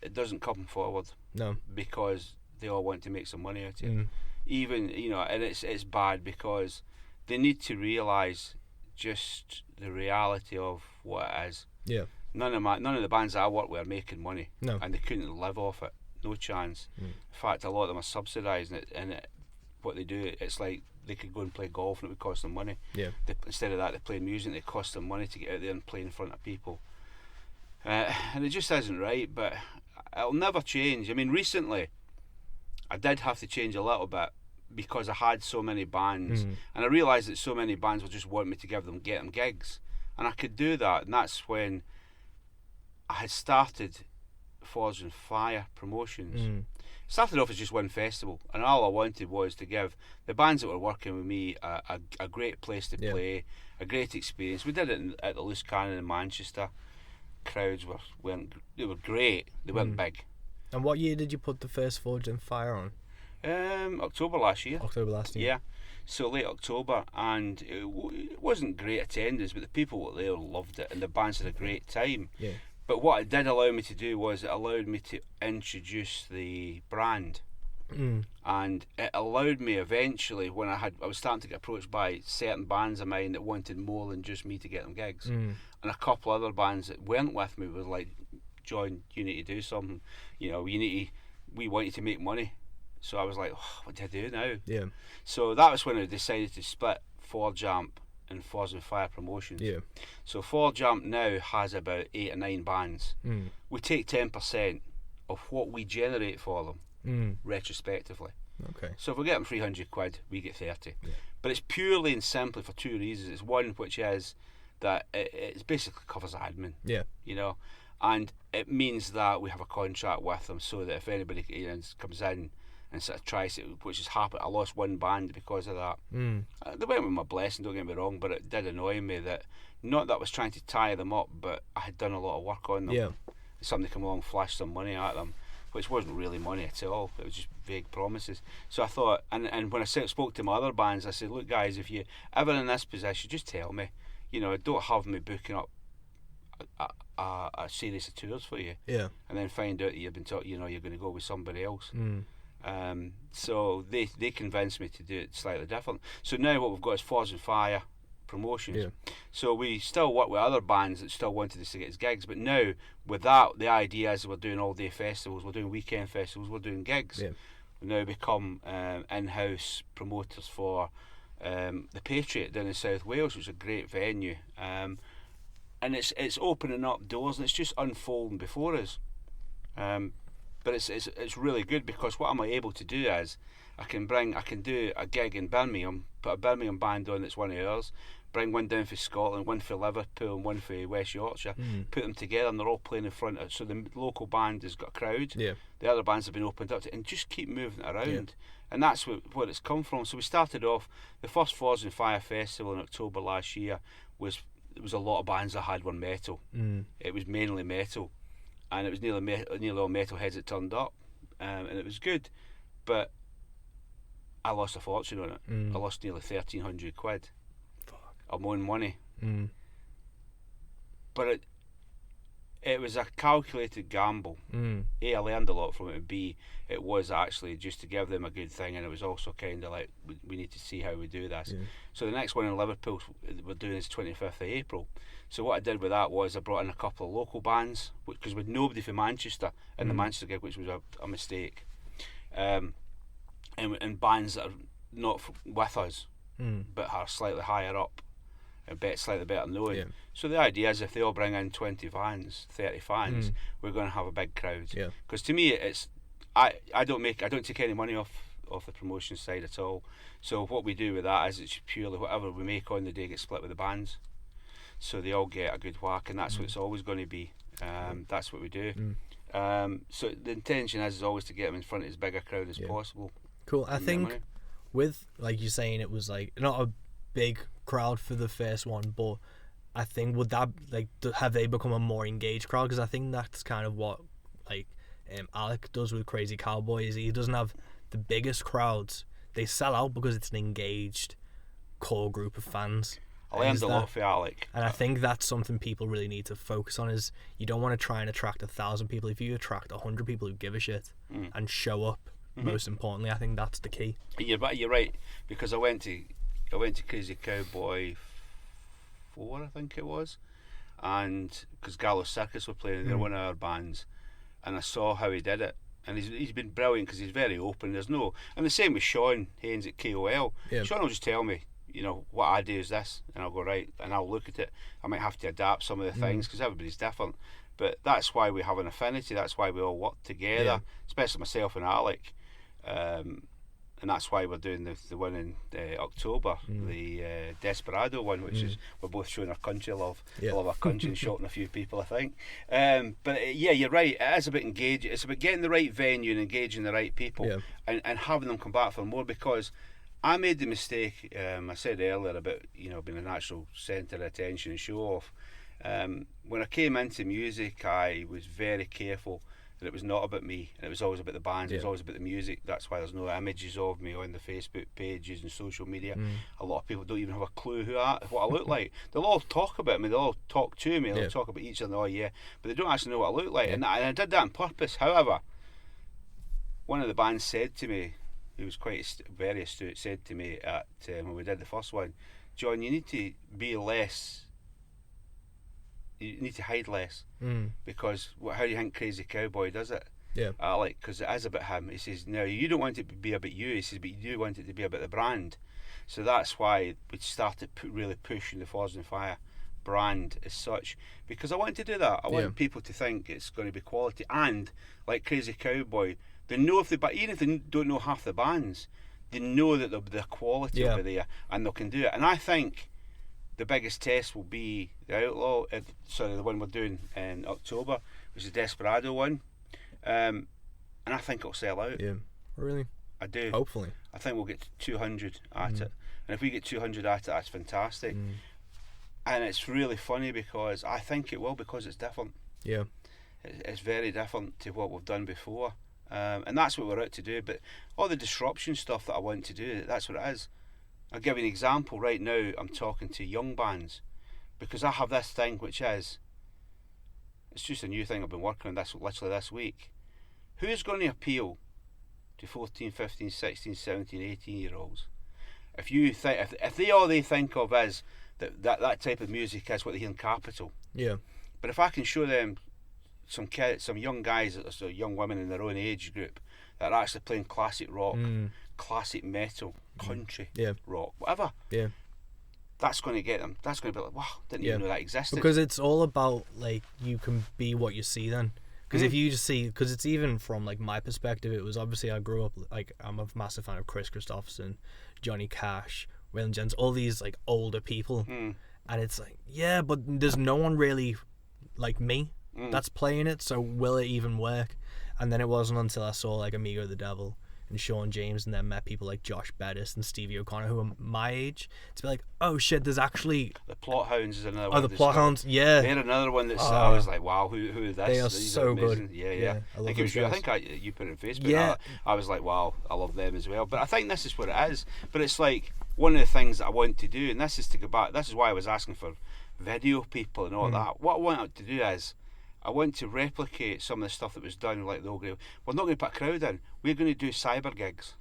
it doesn't come forward. No. Because they all want to make some money out of it. Even, and it's bad because they need to realise just the reality of what it is. Yeah. None of the bands that I work with are making money. No. And they couldn't live off it. No chance. In fact, a lot of them are subsidising it, and what they do, it's like they could go and play golf and it would cost them money. Yeah. Instead of that, they play music and it costs them money to get out there and play in front of people. And it just isn't right, but it'll never change. I mean, recently, I did have to change a little bit because I had so many bands, and I realised that so many bands would just want me to get them gigs, and I could do that, and that's when I had started Forge and Fire Promotions. Started off as just one festival, and all I wanted was to give the bands that were working with me a great place to play, a great experience. We did it at the Loose Cannon in Manchester. Crowds were great. They weren't big. And what year did you put the first Forge and Fire on? October last year. October last year. Yeah, so late October, and it wasn't great attendance, but the people there loved it, and the bands had a great time. Yeah. But what it did allow me to do was it allowed me to introduce the brand, and it allowed me eventually, when I was starting to get approached by certain bands of mine that wanted more than just me to get them gigs, and a couple other bands that weren't with me was like, John, you need to do something. We want you to make money. So I was like, what do I do now? Yeah. So that was when I decided to split Forge A.M.P and Forge and Fire Promotions. Yeah. So Forge A.M.P now has about 8 or 9 bands. We take 10% of what we generate for them retrospectively. Okay. So if we get them 300 quid, we get 30. Yeah. But it's purely and simply for 2 reasons. It's one, which is that it basically covers admin. Yeah. And it means that we have a contract with them, so that if anybody comes in and sort of tries it, which has happened, I lost one band because of that. They went with my blessing, don't get me wrong, but it did annoy me that, not that I was trying to tie them up, but I had done a lot of work on them. Yeah. Somebody come along and flashed some money at them, which wasn't really money at all. It was just vague promises. So I thought, and when I spoke to my other bands, I said, look guys, if you're ever in this position, just tell me. Don't have me booking up a series of tours for you. Yeah. And then find out that you've been taught, you're going to go with somebody else. So they convinced me to do it slightly different. So now what we've got is Forge and Fire Promotions. Yeah. So we still work with other bands that still wanted us to get us gigs, but now with that, the idea is we're doing all-day festivals, we're doing weekend festivals, we're doing gigs. Yeah. We now become in-house promoters for the Patriot down in South Wales, which is a great venue. And it's opening up doors, and it's just unfolding before us. But it's really good, because what I'm able to do is I can do a gig in Birmingham, put a Birmingham band on that's one of ours, bring one down for Scotland, one for Liverpool, and one for West Yorkshire, put them together, and they're all playing in front of, so the local band has got a crowd, the other bands have been opened up to, and just keep moving it around. And that's what it's come from. So we started off, the first Forge and Fire Festival in October last year was a lot of bands that had one metal. It was mainly metal, and it was nearly all metal heads that turned up, and it was good, but I lost a fortune on it. I lost nearly 1,300 quid of my own money. But it was a calculated gamble. A, I learned a lot from it, and B, it was actually just to give them a good thing, and it was also kind of like, we need to see how we do this. So the next one in Liverpool we're doing is 25th of April. So what I did with that was I brought in a couple of local bands, because with nobody from Manchester in the Manchester gig, which was a mistake, and bands that are not with us, but are slightly higher up, a bit slightly better known. So the idea is, if they all bring in 20 fans, 30 fans, we're going to have a big crowd. Because to me, it's I don't take any money off the promotion side at all. So what we do with that is, it's purely whatever we make on the day gets split with the bands, so they all get a good whack, and that's what it's always going to be. That's what we do. So the intention is always to get them in front of as big a crowd as possible. Cool. I think with, like you're saying, it was like not a big crowd for the first one, but I think would that, like, have they become a more engaged crowd? Because I think that's kind of what, like, Alec does with Crazy Cowboy, is he doesn't have the biggest crowds. They sell out because it's an engaged core group of fans. I learned a lot for Alec, and I think that's something people really need to focus on. Is you don't want to try and attract 1,000 people. If you attract 100 people who give a shit and show up, most importantly, I think that's the key. You're right, because I went to Crazy Cowboy 4, I think it was, and because Gallows Circus were playing, they're one of our bands, and I saw how he did it, and he's been brilliant, because he's very open. And the same with Sean Haynes at KOL. Sean will just tell me, what I do is this, and I'll go, right, and I'll look at it. I might have to adapt some of the things, because everybody's different, but that's why we have an affinity. That's why we all work together, especially myself and Alec. And that's why we're doing the one in October, the Desperado one, which is, we're both showing our country love. We love our country and shooting a few people, I think. But you're right, it is about engaging. It's about getting the right venue and engaging the right people, and having them come back for more, because I made the mistake, I said earlier about being a natural centre of attention and show off. When I came into music, I was very careful that it was not about me, and it was always about the bands. It was always about the music. That's why there's no images of me on the Facebook pages and social media. A lot of people don't even have a clue what I look like. They'll all talk about me, they'll all talk to me, they'll talk about each other, but they don't actually know what I look like. And I did that on purpose. However, one of the bands said to me, who was very astute, said to me at when we did the first one, John, you need to be less, you need to hide less, because how do you think Crazy Cowboy does it? Because it is about him. He says, no, you don't want it to be about you. He says, but you do want it to be about the brand. So that's why we started really pushing the Forged in Fire brand as such, because I want to do that. I want people to think it's going to be quality, and like Crazy Cowboy, they know even if they don't know half the bands, they know that the quality will be there, and they can do it. And I think the biggest test will be the Outlaw, the one we're doing in October, which is the Desperado one, and I think it'll sell out. Really? I do. Hopefully. I think we'll get 200 at it, and if we get 200 at it, that's fantastic. And it's really funny, because I think it will, because it's different. It's very different to what we've done before, and that's what we're out to do. But all the disruption stuff that I want to do, that's what it is. I'll give you an example. Right now I'm talking to young bands, because I have this thing which is, it's just a new thing I've been working on literally this week. Who's going to appeal to 14, 15, 16, 17, 18 year olds? If you think, if they think of is that type of music is what they hear in Capital. But if I can show them some young guys, so young women in their own age group, that are actually playing classic rock, classic metal, country, rock, whatever, that's going to get them. That's going to be like, wow, didn't even know that existed. Because it's all about, like, you can be what you see then. Because if you just see, because it's even from like my perspective, it was obviously I grew up like I'm a massive fan of Chris Christopherson, Johnny Cash, Waylon Jennings, all these like older people, and it's like yeah, but there's no one really like me that's playing it, so will it even work? And then it wasn't until I saw like Amigo the Devil and Sean James, and then met people like Josh Bettis and Stevie O'Connor who are my age, to be like, oh shit, there's actually The Plot Hounds is another one. oh the Plot Hounds, yeah, They're another one that's I was like, wow, who is this? they are These so amazing. good. Yeah. I love those I guys. think you put it on Facebook. Yeah. I was like, wow, I love them as well. But I think this is what it is. But it's like one of the things that I want to do, and this is to go back. This is why I was asking for video people and all that. What I want to do is, I want to replicate some of the stuff that was done, like the old. We're not going to put a crowd in. We're going to do cyber gigs.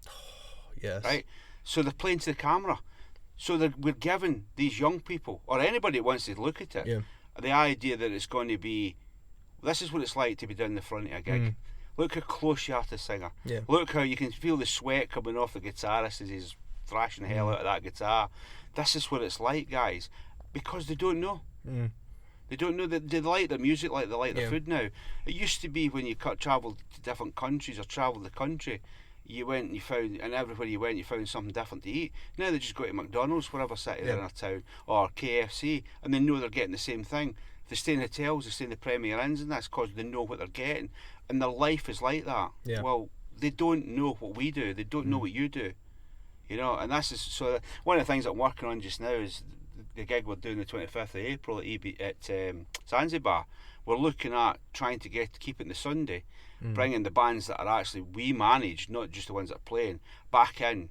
Yes. Right? So they're playing to the camera. So we're giving these young people, or anybody that wants to look at it, the idea that it's going to be, this is what it's like to be down the front of a gig. Look how close you are to the singer. Yeah. Look how you can feel the sweat coming off the guitarist as he's thrashing the hell out of that guitar. This is what it's like, guys, because they don't know. They don't know that they like their music like they like their food now. It used to be when you travelled to different countries or travelled the country, you went and you found, and everywhere you went you found something different to eat. Now they just go to McDonald's, wherever city they're in a town, or KFC, and they know they're getting the same thing. If they stay in hotels, they stay in the Premier Inns, and that's because they know what they're getting. And their life is like that. Yeah. Well, they don't know what we do. They don't know what you do. You know, and that's just, so one of the things I'm working on just now is the gig we're doing the 25th of April at Zanzibar. We're looking at trying to keep it in the Sunday, bringing the bands that are actually we manage, not just the ones that are playing, back in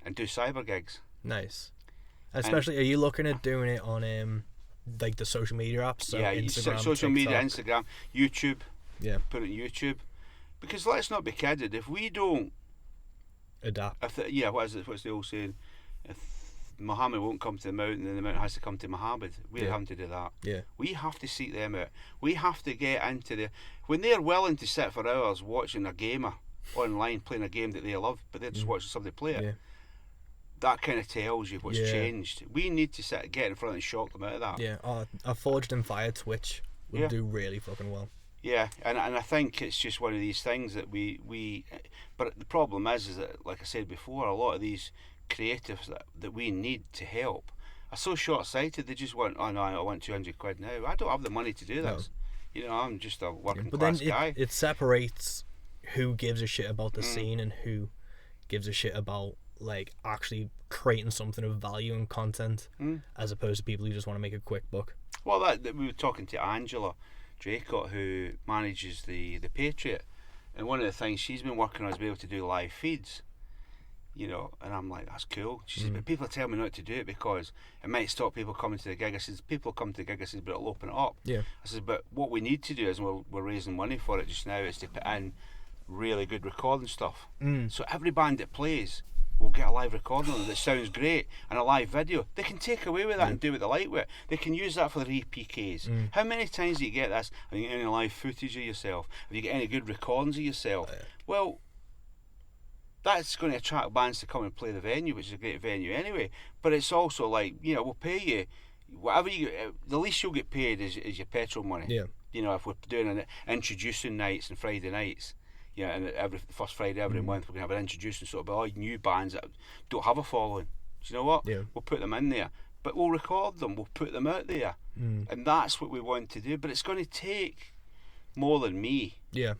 and do cyber gigs. Nice. Especially, are you looking at doing it on like the social media apps? So yeah, Instagram, social media, TikTok. Instagram, YouTube. Yeah. Put it on YouTube, because let's not be kidded. If we don't Adapt. What's the old saying? If Muhammad won't come to the mountain, then the mountain has to come to Muhammad. We're having to do that. Yeah. We have to seek them out. We have to get into when they're willing to sit for hours watching a gamer online playing a game that they love, but they're just watching somebody play it. Yeah. That kind of tells you what's changed. We need to get in front and shock them out of that. Yeah. A Forged in Fire Twitch would do really fucking well. Yeah, and I think it's just one of these things that we but the problem is that, like I said before, a lot of these creatives that we need to help are so short-sighted. They just want, oh no, I want 200 quid now. I don't have the money to do this. You know, I'm just a working class guy. It separates who gives a shit about the scene and who gives a shit about like actually creating something of value and content, as opposed to people who just want to make a quick buck. Well, that we were talking to Angela Draycott, who manages the Patriot, and one of the things she's been working on is being able to do live feeds, you know, and I'm like, that's cool. She says, but people tell me not to do it because it might stop people coming to the gig. I says, people come to the gig, I says, but it'll open it up. Yeah. I says, but what we need to do is, we're raising money for it just now, is to put in really good recording stuff. So every band that plays will get a live recording on it that sounds great, and a live video. They can take away with that and do what they like with it. They can use that for their EPKs. How many times do you get this? Have you got any live footage of yourself? Have you got any good recordings of yourself? Well, that's going to attract bands to come and play the venue, which is a great venue anyway. But it's also like, you know, we'll pay you whatever you get. The least you'll get paid is your petrol money. Yeah. You know, if we're doing introducing nights and Friday nights. Yeah, and every first Friday every month we're going to have an introducing sort of all new bands that don't have a following. Do you know what? Yeah. We'll put them in there, but we'll record them, we'll put them out there, and that's what we want to do. But it's going to take more than me. Yeah.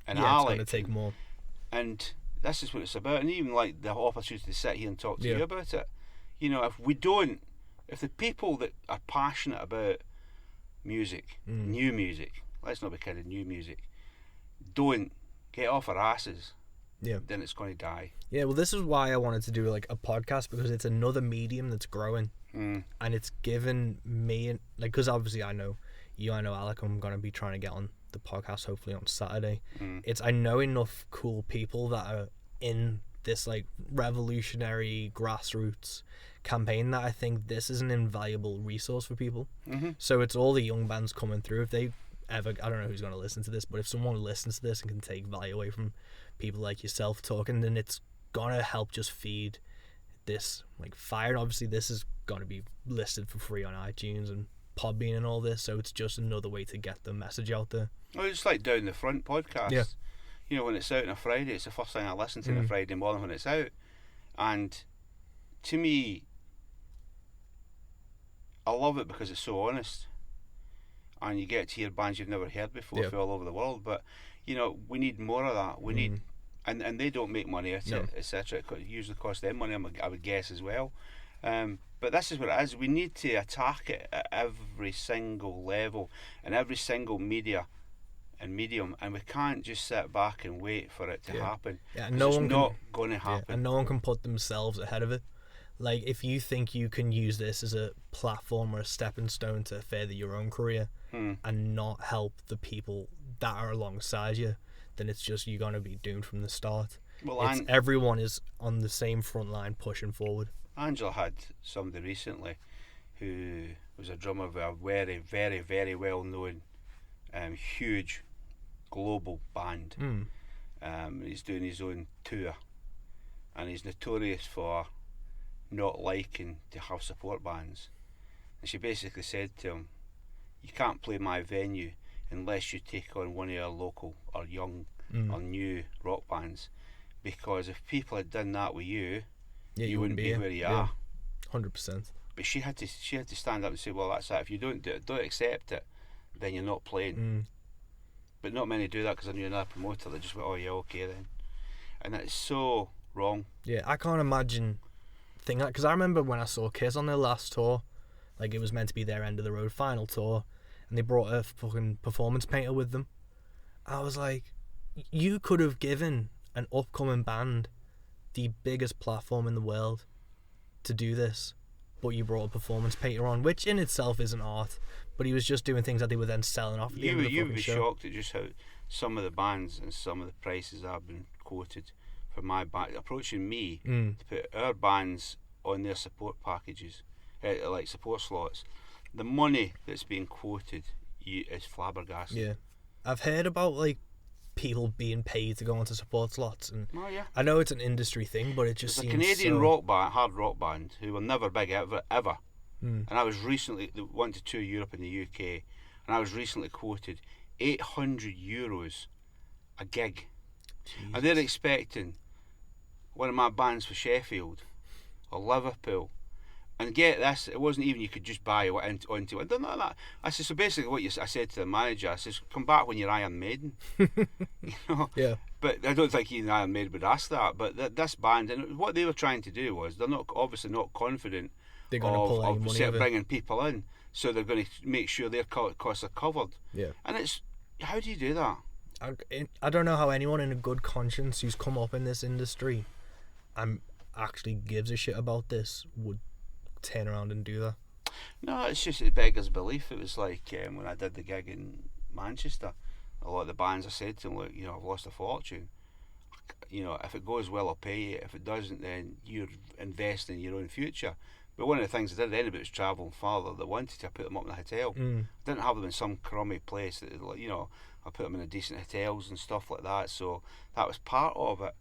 And it's Alec. going to take more. And this is what it's about. And even like the opportunity to sit here and talk to Yeah. you about it. You know, if the people that are passionate about music, new music, let's not be kidding, new music, don't get off our asses, then it's going to die. Yeah, well, this is why I wanted to do like a podcast, because it's another medium that's growing, and it's given me, like, because obviously I know Alec, I'm going to be trying to get on the podcast hopefully on Saturday. I know enough cool people that are in this like revolutionary grassroots campaign that I think this is an invaluable resource for people. So it's all the young bands coming through. If they ever, I don't know who's going to listen to this, but if someone listens to this and can take value away from people like yourself talking, then it's going to help just feed this like fire. And obviously this is going to be listed for free on iTunes and Podbean and all this, so it's just another way to get the message out there. Well, it's like Down the Front podcast. Yeah. You know, when it's out on a Friday, it's the first thing I listen to on a Friday morning when it's out. And to me, I love it because it's so honest. And you get to hear bands you've never heard before from all over the world. But, you know, we need more of that. We need, and they don't make money out of it, etc. It usually costs them money, I would guess, as well. But this is what it is. We need to attack it at every single level and every single media and medium, and we can't just sit back and wait for it to happen. Yeah, it's not going to happen. And no one can put themselves ahead of it. Like, if you think you can use this as a platform or a stepping stone to further your own career and not help the people that are alongside you, then it's just, you're going to be doomed from the start. Well, everyone is on the same front line pushing forward. Angela had somebody recently who was a drummer of a very, very, very well known, huge global band. He's doing his own tour, and he's notorious for not liking to have support bands. And she basically said to him, "You can't play my venue unless you take on one of your local or young or new rock bands, because if people had done that with you, you wouldn't be where you are." 100%. But she had to stand up and say, "Well, that's that. If you don't do it, don't accept it, then you're not playing." But not many do that, because I knew another promoter that just went, "Oh yeah, okay then," and that's so wrong. Yeah, I can't imagine thing like, because I remember when I saw Kiss on their last tour, like, it was meant to be their end of the road final tour, and they brought a fucking performance painter with them. I was like, you could have given an upcoming band the biggest platform in the world to do this, but you brought a performance painter on, which in itself isn't art, but he was just doing things that they were then selling off at the end of the You would be show. shocked at just how some of the bands and some of the prices I've been quoted for my band approaching me to put our bands on their support packages, like support slots. The money that's being quoted is flabbergasting. Yeah, I've heard about, like, people being paid to go onto support slots, and I know it's an industry thing, but it just seems seems a Canadian so... rock band, hard rock band, who were never big ever. And I was recently went to tour Europe and the UK, and I was recently quoted €800 a gig. Jesus. And they're expecting one of my bands for Sheffield or Liverpool. And get this, it wasn't even you could just buy onto it. I don't know that. I said, so basically I said to the manager, I says, come back when you're Iron Maiden. You know? Yeah. But I don't think even Iron Maiden would ask that. But this band, and what they were trying to do was, they're not obviously not confident they're going to pull any money of it. Bringing people in. So they're going to make sure their costs are covered. Yeah. And it's, how do you do that? I don't know how anyone in a good conscience who's come up in this industry and actually gives a shit about this would turn around and do that. No, it's just, it beggars belief. It was like when I did the gig in Manchester, a lot of the bands, I said to them, look, you know, I've lost a fortune. You know, if it goes well, I'll pay you. If it doesn't, then you're investing in your own future. But one of the things I did, anybody was travelling farther that wanted to, I put them up in a hotel. I didn't have them in some crummy place. That, you know, I put them in a decent hotels and stuff like that. So that was part of it.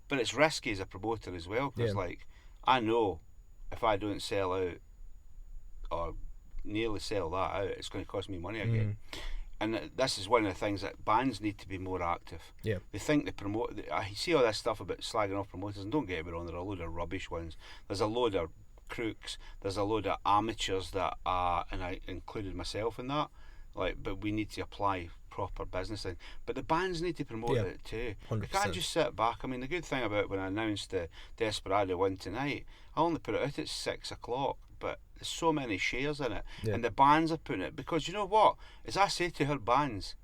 But it's risky as a promoter as well, because like, I know if I don't sell out or nearly sell that out, it's going to cost me money again. And this is one of the things that bands need to be more active. Yeah. They think they promote. I see all this stuff about slagging off promoters, and don't get me wrong, there are a load of rubbish ones. There's a load of crooks. There's a load of amateurs that are, and I included myself in that. Like, but we need to apply proper business thing. But the bands need to promote it too. 100%. They can't just sit back. I mean, the good thing about when I announced the Desperado one tonight, I only put it out at 6 o'clock. But there's so many shares in it, and the bands are putting it, because you know what? As I say to her bands,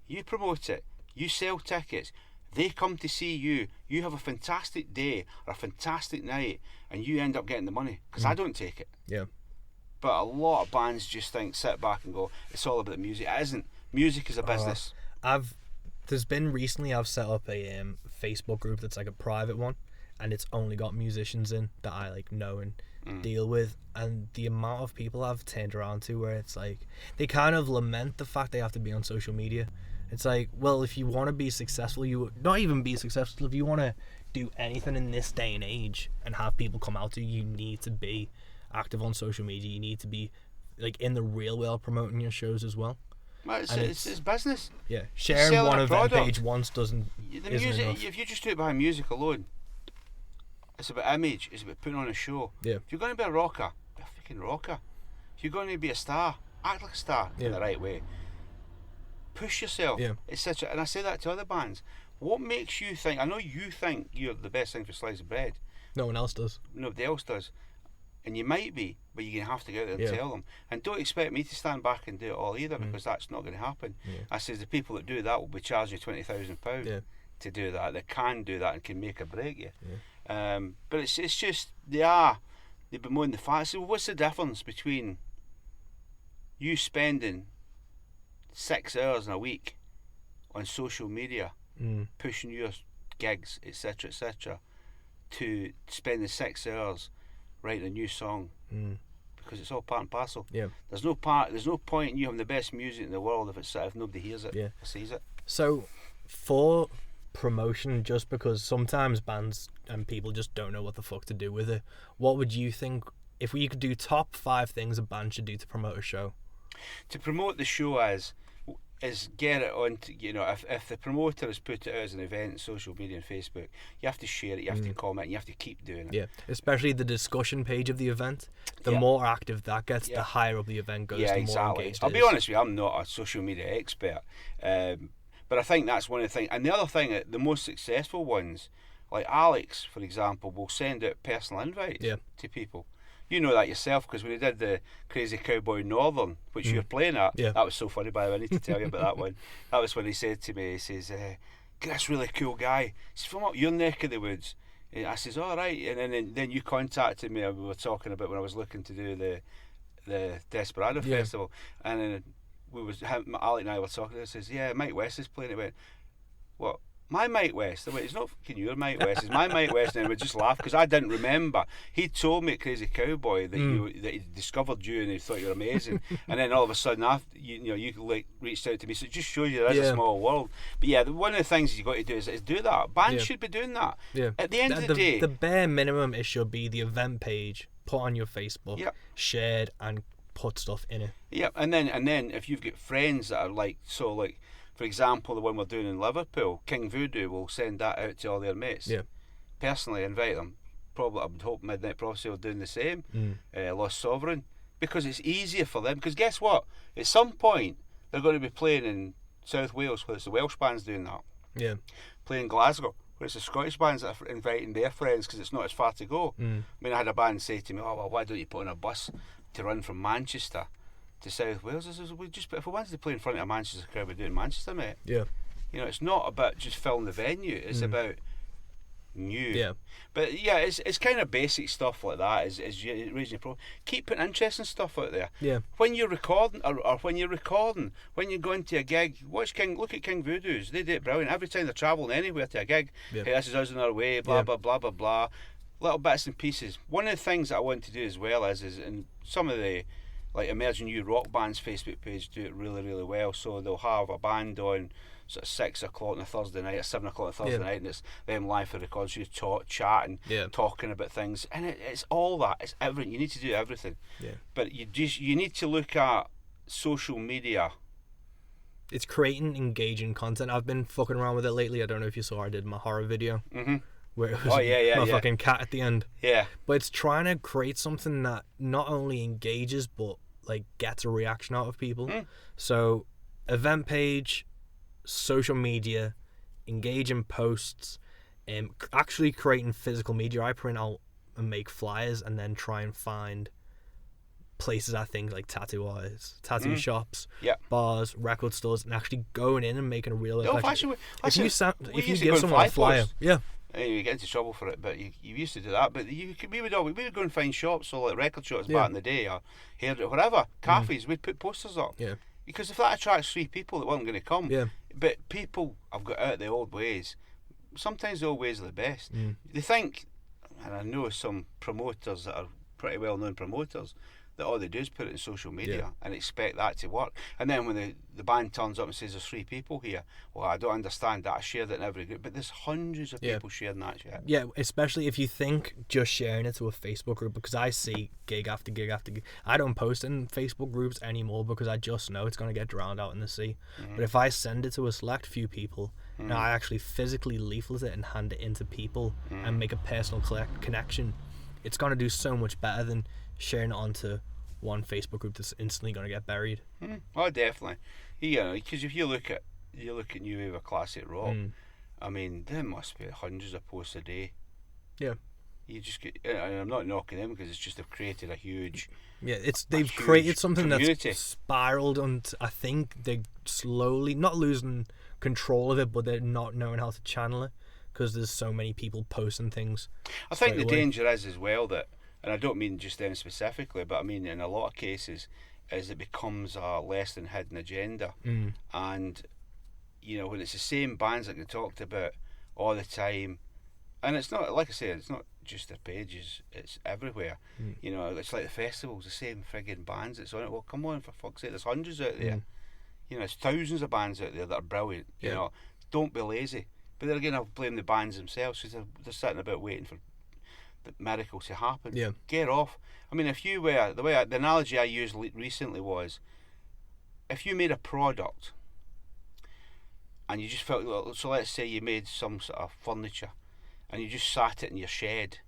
you promote it, you sell tickets, they come to see you, you have a fantastic day or a fantastic night, and you end up getting the money, because I don't take it. Yeah. But a lot of bands just think, sit back and go, it's all about the music. It isn't. Music is a business. There's been recently, I've set up a Facebook group that's like a private one, and it's only got musicians in that I like know and deal with, and the amount of people I've turned around to where it's like they kind of lament the fact they have to be on social media. It's like, well, if you want to be successful, you not even be successful, if you want to do anything in this day and age and have people come out to you, you need to be active on social media. You need to be like in the real world promoting your shows as well. Well, it's business. Yeah, sharing selling one a event product. page once isn't enough. If you just do it by music alone, it's about image. It's about putting on a show. Yeah. If you're going to be a rocker, be a freaking rocker. If you're going to be a star, act like a star in the right way. Push yourself. Yeah. It's such a, and I say that to other bands. What makes you think? I know you think you're the best thing for slice of bread. No one else does. Nobody else does. And you might be, but you're going to have to go out there and tell them. And don't expect me to stand back and do it all either, because that's not going to happen. Yeah. I says the people that do that will be charging you £20,000 to do that. They can do that and can make or break you. Yeah. But it's just, they've been the fact. So what's the difference between you spending 6 hours in a week on social media, pushing your gigs, etc., etc., to spending 6 hours writing a new song, because it's all part and parcel. Yeah. There's no point in you having the best music in the world if nobody hears it, or sees it. So, for promotion, just because sometimes bands and people just don't know what the fuck to do with it, what would you think if we could do top 5 things a band should do to promote a show? To promote the show is get it on to, if the promoter has put it out as an event on social media and Facebook, you have to share it, you have to comment, and you have to keep doing it. Yeah, especially the discussion page of the event. The more active that gets, the higher up the event goes, the more engaged I'll it be is. honest with you, I'm not a social media expert, but I think that's one of the things. And the other thing, the most successful ones, like Alex, for example, will send out personal invites to people. You know that yourself, because when he did the Crazy Cowboy Northern, which you're playing at, that was so funny, by the way, I need to tell you about that one. That was when he said to me, he says, this really cool guy, he's from up your neck of the woods. And I says, all right, and then you contacted me, and we were talking about when I was looking to do the Desperado Festival, and then Alec and I were talking, and I says, Mike West is playing it. I went, what? My Mike West? I went, it's not fucking your Mike West, it's my Mike West. And we just laughed because I didn't remember. He told me at Crazy Cowboy that that he discovered you and he thought you were amazing. And then all of a sudden, after you like reached out to me, so it just shows you there is a small world. But one of the things you got to do is do that. Bands should be doing that. Yeah. At the end of the day, the bare minimum it should be the event page put on your Facebook, shared, and put stuff in it. Yeah, and then if you've got friends that are like for example, the one we're doing in Liverpool, King Voodoo will send that out to all their mates. Yeah. Personally invite them. Probably, I would hope Midnight Prophecy are doing the same. Lost Sovereign. Because it's easier for them. Because guess what? At some point, they're going to be playing in South Wales, where it's the Welsh bands doing that. Yeah. Playing Glasgow, where it's the Scottish bands that are inviting their friends because it's not as far to go. I mean, I had a band say to me, oh, well, why don't you put on a bus to run from Manchester to South Wales? I says, if we wanted to play in front of a Manchester crowd, we'd do it in Manchester, mate. Yeah. It's not about just filling the venue, it's about new. Yeah. But it's kind of basic stuff like that, is raising your profile. Keep putting interesting stuff out there. Yeah. When you're recording, or when you're going to a gig, look at King Voodoo's, they do it brilliant. Every time they're travelling anywhere to a gig, hey, this is us on our way, blah, blah, blah, blah, blah. Little bits and pieces. One of the things that I want to do as well is in some of the like emerging new rock bands Facebook page do it really, really well. So they'll have a band on sort of 6 o'clock on a Thursday night or 7 o'clock on a Thursday night, and it's them live for records, you chatting, talking about things, and it's all that. It's everything. You need to do everything. Yeah. But you need to look at social media. It's creating engaging content. I've been fucking around with it lately. I don't know if you saw I did my horror video. Where it was my fucking cat at the end. Yeah. But it's trying to create something that not only engages but like gets a reaction out of people. So event page, social media, engaging posts, actually creating physical media. I print out and make flyers and then try and find places I think like tattoo artists, tattoo shops, bars, record stores, and actually going in and making a real if you give someone a flyer, you get into trouble for it, but you used to do that. But we would go and find shops, so like record shops back in the day, or whatever, cafes. We'd put posters up. Yeah. Because if that attracts 3 people that weren't going to come, but people have got out of the old ways. Sometimes the old ways are the best. They think, and I know some promoters that are pretty well known promoters that all they do is put it in social media Yeah. and expect that to work. And then when the band turns up and says there's 3 people here, well, I don't understand that. I shared it in every group, but there's hundreds of Yeah. people sharing that shit. Yeah, especially if you think just sharing it to a Facebook group, because I see gig after gig after gig. I don't post in Facebook groups anymore because I just know it's going to get drowned out in the sea. But if I send it to a select few people, and I actually physically leaflet it and hand it into people and make a personal connection, it's going to do so much better than sharing it onto one Facebook group that's instantly going to get buried. Oh, definitely. Because if you look at New Wave of classic rock, I mean, there must be hundreds of posts a day. Yeah. You just get, and I'm not knocking them because it's just they've created a huge. Yeah, they've created something community. that's spiraled, and I think they're slowly not losing control of it, but they're not knowing how to channel it because there's so many people posting things. I think the straight away. danger is as well that, and I don't mean just them specifically, but I mean in a lot of cases, is it becomes a less than hidden agenda, and when it's the same bands that we talked about all the time, and it's not, like I said, it's not just their pages, it's everywhere. It's like the festivals, the same frigging bands that's on it. Well, come on, for fuck's sake, there's hundreds out there. There's thousands of bands out there that are brilliant. Don't be lazy. But then again, I'll blame the bands themselves because they're sitting about waiting for the miracle to happen. Yeah. Get off. I mean, if you were the analogy I used recently was, if you made a product and you just felt, so let's say you made some sort of furniture and you just sat it in your shed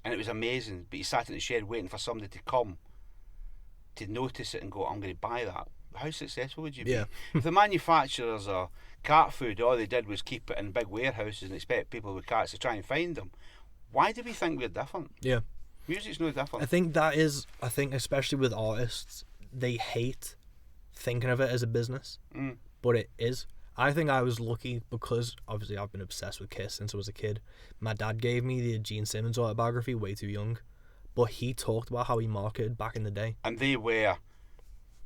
and it was amazing, but you sat in the shed waiting for somebody to come to notice it and go, I'm going to buy that. How successful would you be? Yeah. If the manufacturers of cat food, all they did was keep it in big warehouses and expect people with cats to try and find them, why do we think we're different? Yeah. Music's no different. I think especially with artists, they hate thinking of it as a business, but it is. I think I was lucky because obviously I've been obsessed with Kiss since I was a kid. My dad gave me the Gene Simmons autobiography way too young, but he talked about how he marketed back in the day. And they were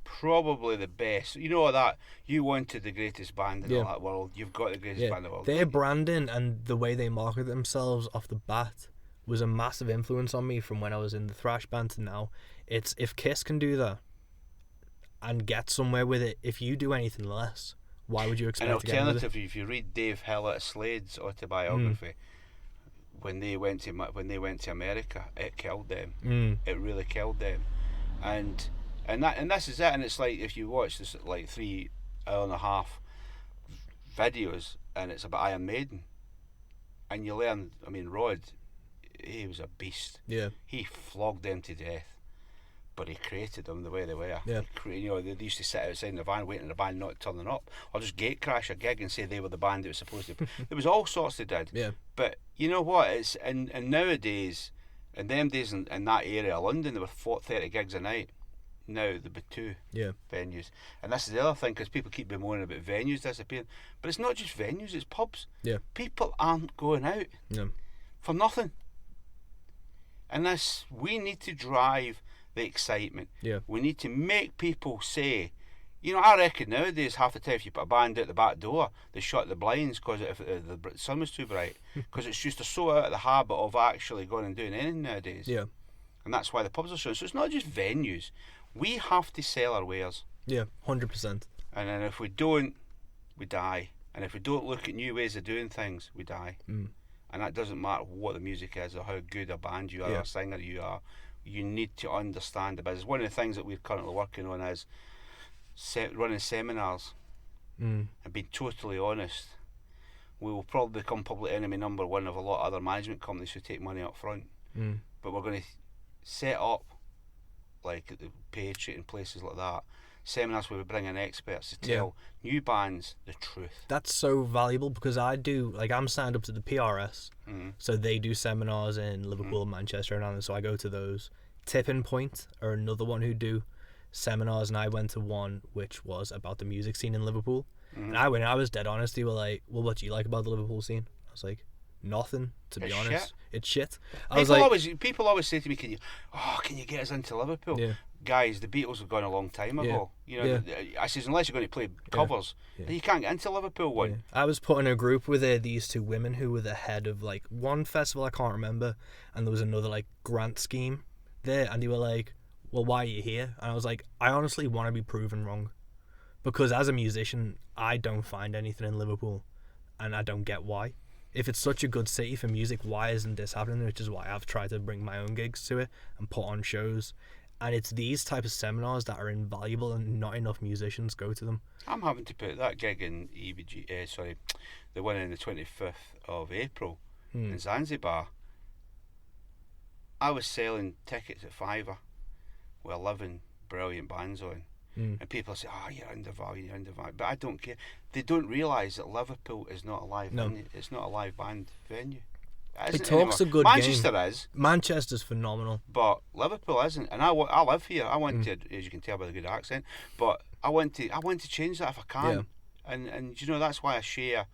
probably the best. You know that you wanted the greatest band in all that world. You've got the greatest band in the world. Their branding and the way they market themselves off the bat was a massive influence on me from when I was in the thrash band to now. It's, if Kiss can do that and get somewhere with it, if you do anything less, why would you expect and to get with it? alternatively, if you read Dave Hill at Slade's autobiography, when they went to America, it killed them. It really killed them, and this is it. And it's like, if you watch this like 3 hour and a half videos, and it's about Iron Maiden, and you learn. I mean, Rod, he was a beast. Yeah. He flogged them to death, but he created them the way they were. Yeah. They used to sit outside in the van waiting for the band not turning up, or just gate crash a gig and say they were the band that was supposed to. There was all sorts they did. Yeah. But you know what? It's and nowadays, in them days in that area of London, there were 30 gigs a night. Now there'll be 2 venues, and this is the other thing, because people keep bemoaning about venues disappearing, but it's not just venues; it's pubs. Yeah. People aren't going out for nothing, and we need to drive the excitement. Yeah. We need to make people say, I reckon nowadays half the time if you put a band out the back door, they shut the blinds because if the sun was too bright, because it's just so out of the habit of actually going and doing anything nowadays. Yeah. And that's why the pubs are shut. So it's not just venues. We have to sell our wares. Yeah, 100%. And then if we don't, we die. And if we don't look at new ways of doing things, we die. And that doesn't matter what the music is or how good a band you are or a singer you are. You need to understand the business. One of the things that we're currently working on is running seminars and being totally honest. We will probably become public enemy number 1 of a lot of other management companies who take money up front. But we're going to set up, like at the Patriot and places like that, seminars where we bring in experts to tell new bands the truth. That's so valuable because I'm signed up to the PRS, so they do seminars in Liverpool, Manchester, and Ireland, so I go to those. Tipping Point are another one who do seminars, and I went to one which was about the music scene in Liverpool. And I was dead honest. They were like, well, what do you like about the Liverpool scene? I was like, nothing, to be honest. Shit. It's shit. People always say to me, can you get us into Liverpool? Yeah. Guys, the Beatles have gone a long time ago. I says, unless you're going to play covers, you can't get into Liverpool one. Yeah. I was put in a group with these 2 women who were the head of like one festival I can't remember, and there was another like grant scheme there, and they were like, well, why are you here? And I was like, I honestly want to be proven wrong, because as a musician, I don't find anything in Liverpool, and I don't get why. If it's such a good city for music, why isn't this happening? Which is why I've tried to bring my own gigs to it and put on shows. And it's these type of seminars that are invaluable, and not enough musicians go to them. I'm having to put that gig in EBG, the one on the 25th of April in Zanzibar. I was selling tickets at £5 with 11 brilliant bands on. And people say, oh, you're undervalued. But I don't care. They don't realise that Liverpool is not a live venue. It's not a live band venue. It talks a good Manchester game. is. Manchester's phenomenal. But Liverpool isn't. And I live here. I want to, as you can tell by the good accent, but I want to change that if I can. Yeah. And you know, that's why I share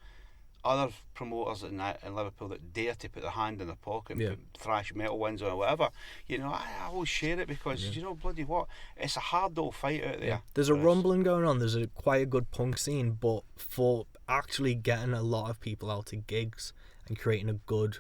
other promoters in Liverpool that dare to put their hand in their pocket and put thrash metal ones on or whatever. You know, I will share it because, you know, bloody what? It's a hard old fight out there. Yeah. There's a rumbling going on. There's quite a good punk scene, but for actually getting a lot of people out to gigs and creating a good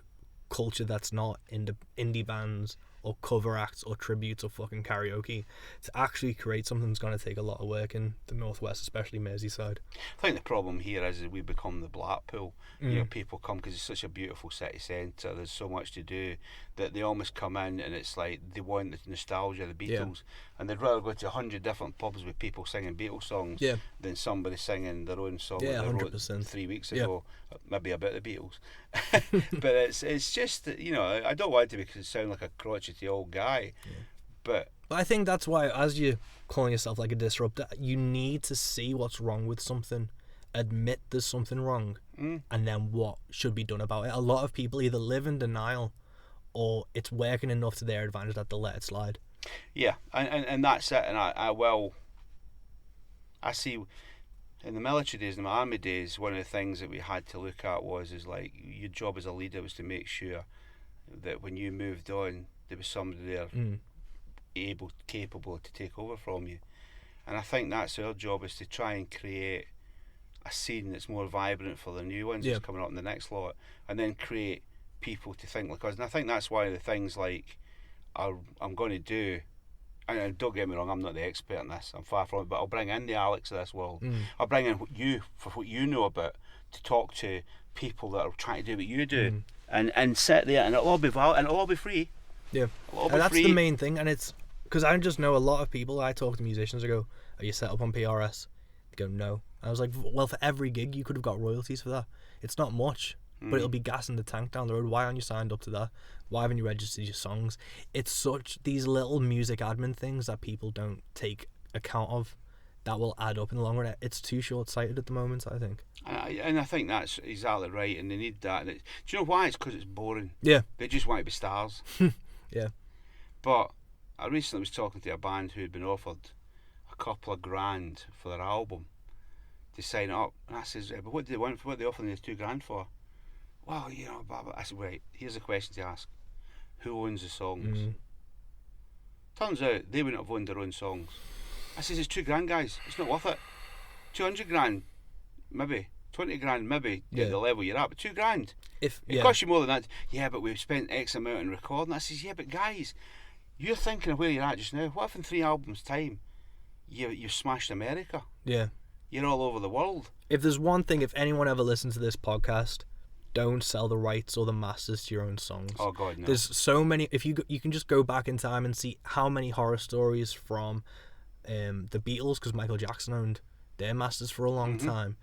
culture that's not indie bands or cover acts or tributes or fucking karaoke, to actually create something that's going to take a lot of work in the northwest, especially Merseyside. I think the problem here is that we become the Blackpool. You know, people come because it's such a beautiful city centre, there's so much to do, that they almost come in and it's like they want the nostalgia of the Beatles, and they'd rather go to 100 different pubs with people singing Beatles songs than somebody singing their own song that they wrote 3 weeks ago, maybe about the Beatles. But it's just, you know, I don't want to sound like a crotchety old guy, but I think that's why, as you're calling yourself like a disruptor, you need to see what's wrong with something, admit there's something wrong, and then what should be done about it. A lot of people either live in denial, or it's working enough to their advantage that they'll let it slide. Yeah, and that's it. And I see in the military days, in the army days, one of the things that we had to look at was like your job as a leader was to make sure that when you moved on, there was somebody there capable to take over from you. And I think that's our job, is to try and create a scene that's more vibrant for the new ones that's coming up in the next lot, and then create people to think like us. And I think that's one of the things like I'm going to do. And don't get me wrong, I'm not the expert in this, I'm far from it, but I'll bring in the Alex of this world. I'll bring in what you know about, to talk to people that are trying to do what you do, and sit there, and it'll all be valid, and it'll all be free. Yeah, and that's the main thing. And it's because I just know a lot of people. I talk to musicians, I go, are you set up on PRS? They go, no. I was like, well, for every gig you could have got royalties for that. It's not much, but it'll be gas in the tank down the road. Why aren't you signed up to that? Why haven't you registered your songs? It's such these little music admin things that people don't take account of that will add up in the long run. It's too short-sighted at the moment, I think. And I think that's exactly right, and they need that. And do you know why? It's because it's boring. Yeah. They just want to be stars. Yeah. But I recently was talking to a band who had been offered a couple of grand for their album to sign up, and I says, but what do they want for? What are they offering you $2,000 for? Well, you know, blah, blah. I said, wait, here's a question to ask: who owns the songs? Turns out they wouldn't have owned their own songs. I says, it's $2,000, guys. It's not worth it. 200 grand, maybe. 20 grand, maybe. At the level you're at, but $2,000. It costs you more than that. Yeah, but we've spent X amount in recording. I says, yeah, but guys, you're thinking of where you're at just now. What if in 3 albums' time you've smashed America? Yeah. You're all over the world. If there's one thing, if anyone ever listens to this podcast, don't sell the rights or the masters to your own songs. Oh God, no. There's so many. If you can just go back in time and see how many horror stories from the Beatles, because Michael Jackson owned their masters for a long time.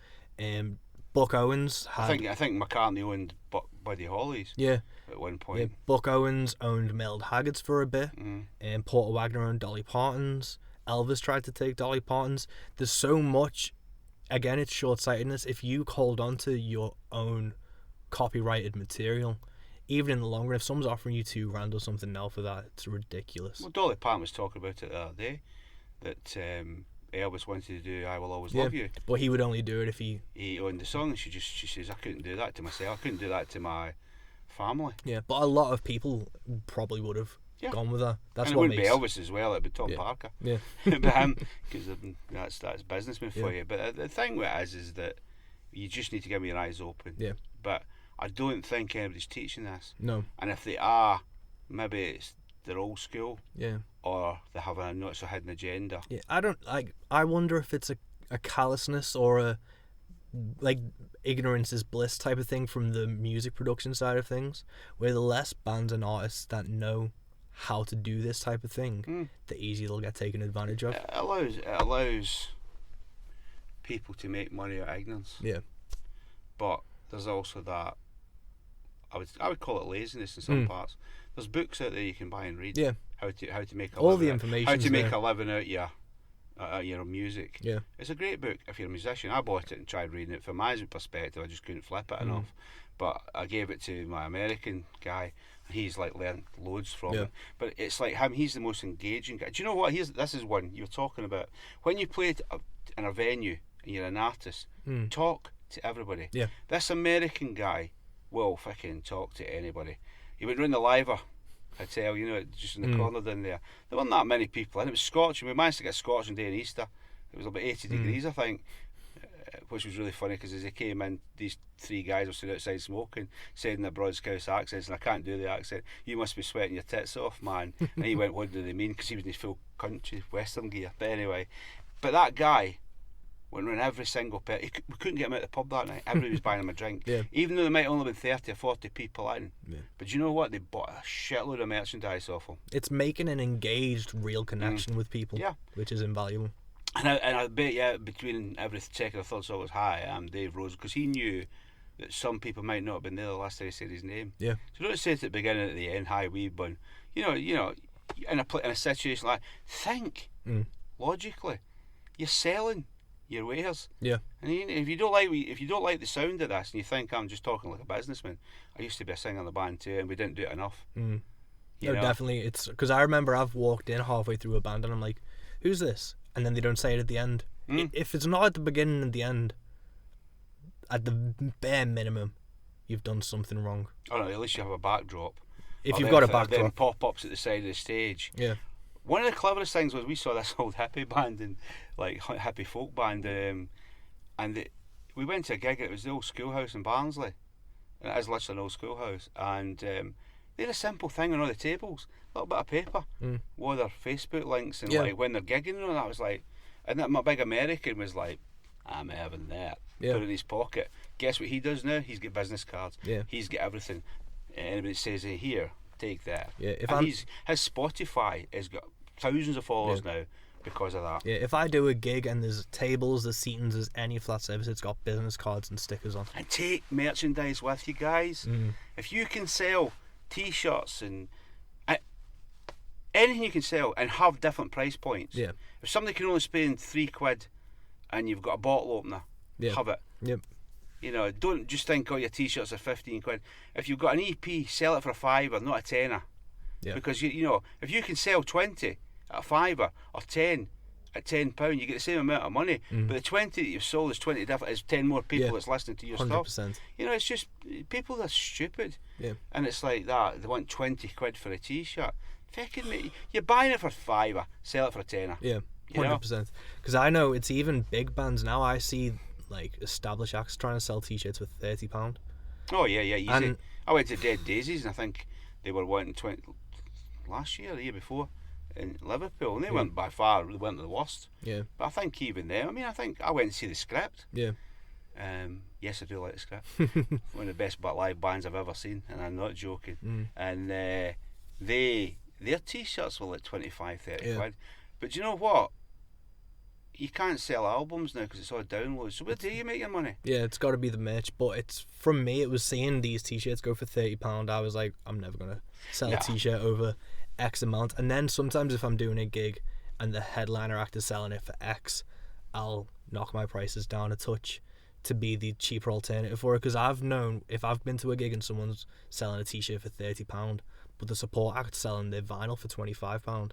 Buck Owens had. I think McCartney owned Buddy Holly's. Yeah. At one point. Yeah, Buck Owens owned Mel Haggards for a bit. And Porter Wagner owned Dolly Parton's. Elvis tried to take Dolly Parton's. There's so much. Again, it's short-sightedness. If you hold on to your own copyrighted material, even in the long run, if someone's offering you $2,000 or something now for that, it's ridiculous. Well, Dolly Parton was talking about it the other day, that Elvis wanted to do "I Will Always Love You," but he would only do it if he owned the song. And she says, I couldn't do that to myself. I couldn't do that to my family. Yeah, but a lot of people probably would have gone with that. That's and what it wouldn't makes be Elvis as well. It'd be Tom Parker. Yeah, but him, because that's businessman for you. But the thing with it is that you just need to get your eyes open. Yeah. But I don't think anybody's teaching this. No. And if they are, maybe they're old school, Yeah. or they have a not so hidden agenda. Yeah. I wonder if it's a callousness or a like ignorance is bliss type of thing from the music production side of things, where the less bands and artists that know how to do this type of thing, the easier they'll get taken advantage of. It allows people to make money out of ignorance. Yeah. But there's also that I would call it laziness in some parts. There's books out there you can buy and read. Yeah. How to make a All living the out- information. how to make a living out your music. Yeah. It's a great book if you're a musician. I bought it and tried reading it. From my perspective, I just couldn't flip it enough. But I gave it to my American guy, and he's like learned loads from it. But it's like him; he's the most engaging guy. Do you know what? This is one you were talking about. When you play in a venue and you're an artist, talk to everybody. Yeah. This American guy will fucking talk to anybody. He went round the Liver Hotel, just in the corner down there. There weren't that many people, and it was scorching. We managed to get scorching day in Easter. It was about 80 degrees, I think, which was really funny because as they came in, these three guys were sitting outside smoking, saying their broad Scouse accents, and I can't do the accent. You must be sweating your tits off, man. And he went, what do they mean? Because he was in his full country western gear. But anyway, that guy went around every single we couldn't get him out of the pub that night. Everybody was buying him a drink. Yeah. Even though there might only been 30 or 40 people in. Yeah. But you know what? They bought a shitload of merchandise off him. It's making an engaged, real connection with people. Yeah. Which is invaluable. And I bet, between every second or third song was, "Hi, I'm Dave Rose," because he knew that some people might not have been there the last time he said his name. Yeah. So don't say it at the beginning and at the end, "Hi, we've been." In a situation like, think logically. You're selling your wares. Yeah. And if you don't like the sound of this, and you think I'm just talking like a businessman, I used to be a singer in the band too, and we didn't do it enough. No, definitely. It's because I remember I've walked in halfway through a band and I'm like, "Who's this?" And then they don't say it at the end. If it's not at the beginning and the end, at the bare minimum, you've done something wrong. Oh no, at least you have a backdrop. If you've got a backdrop. Then pop-ups at the side of the stage. Yeah. One of the cleverest things was we saw this old hippie band and like hippie folk band, we went to a gig. It was the old schoolhouse in Barnsley, and it is literally an old schoolhouse. And they had a simple thing on all the tables, a little bit of paper, with their Facebook links and like when they're gigging, and that was like, and that my big American was like, "I'm having that." Yeah. Put it in his pocket. Guess what he does now? He's got business cards. Yeah. He's got everything. Anybody says, "Here, take that." Yeah. His Spotify has got thousands of followers now because of that. Yeah, if I do a gig and there's tables, there's seatings, there's any flat surface, it's got business cards and stickers on. And take merchandise with you guys. If you can sell t-shirts and anything you can sell and have different price points. Yeah. If somebody can only spend £3 and you've got a bottle opener, have it. Yep. Don't just think, your t-shirts are £15. If you've got an EP, sell it for a £5, not a tenner. Yeah. Because if you can sell 20 at a £5 or 10 at £10, you get the same amount of money. But the 20 that you've sold is 20 different. Is 10 more people that's listening to your 100%. stuff. It's just people are stupid. Yeah. And it's like that. They want £20 for a t-shirt. Fucking mate, you're buying it for £5, sell it for a tenner. Yeah. 100%. Because I know it's even big bands now. I see like established acts trying to sell t-shirts with £30. Oh yeah, easy. And I went to Dead Daisies and I think they were wanting 20 last year, the year before, in Liverpool, and they weren't by far. They weren't the worst. Yeah. But I think even there, I think I went to see the Script. Yeah. Yes, I do like the Script. One of the best live bands I've ever seen, and I'm not joking. And their t-shirts were like 25, 30 quid. But do you know what? You can't sell albums now because it's all downloads. So where do you make your money? Yeah, it's got to be the merch. But it's from me. It was seeing these t-shirts go for £30. I was like, I'm never gonna sell a t-shirt over X amount. And then sometimes if I'm doing a gig and the headliner act is selling it for X, I'll knock my prices down a touch to be the cheaper alternative for it. Because I've known if I've been to a gig and someone's selling a t-shirt for £30, but the support act's selling their vinyl for £25.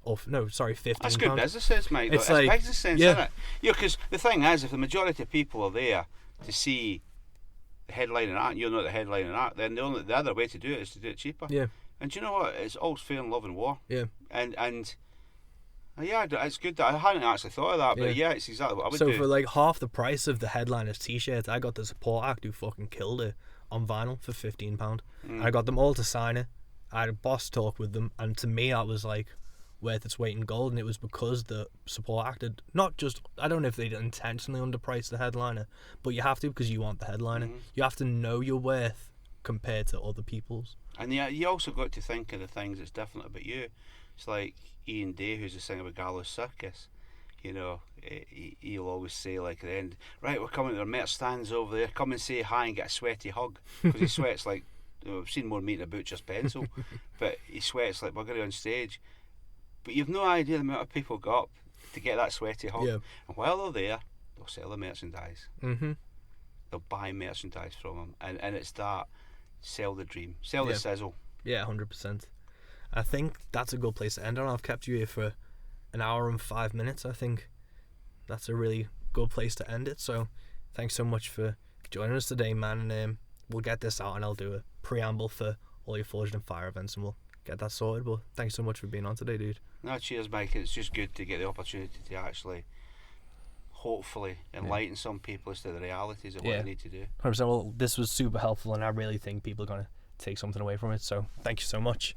£15. That's good business sense, mate. It's like, like, business sense, isn't it? Because the thing is, if the majority of people are there to see the headlining act, and you're not the headlining act, then the other way to do it is to do it cheaper. Yeah. And do you know what? It's all fair in love and war. Yeah. And it's good that I hadn't actually thought of that, but it's exactly what I would do. So for like half the price of the headliner's t-shirt, I got the support act who fucking killed it on vinyl for £15. I got them all to sign it, I had a boss talk with them, and to me that was like worth its weight in gold, and it was because the support acted not just, I don't know if they intentionally underpriced the headliner, but you have to because you want the headliner. You have to know your worth compared to other people's. And yeah, you also got to think of the things that's different about you. It's like Ian Day, who's the singer of Gallows Circus. You know, he'll always say like at the end, right, we're coming to the merch stands over there. Come and say hi and get a sweaty hug, because he sweats like, you know, I've seen more meat in a butcher's pencil, but he sweats like we're going to on stage. But you've no idea the amount of people got up to get that sweaty hug. Yeah. And while they're there, they'll sell the merchandise. Mm-hmm. They'll buy merchandise from them, and it's that sell the dream, sell the Yeah. sizzle. Yeah, 100%. I think that's a good place to end on. I've kept you here for an hour and 5 minutes. I think that's a really good place to end it. So thanks so much for joining us today, man. And we'll get this out, and I'll do a preamble for all your Forged in Fire events, and we'll get that sorted. But thanks so much for being on today, dude. No, cheers, Mike. It's just good to get the opportunity to actually, hopefully, enlighten some people as to the realities of what they need to do. 100%. Well, this was super helpful, and I really think people are going to take something away from it. So thank you so much.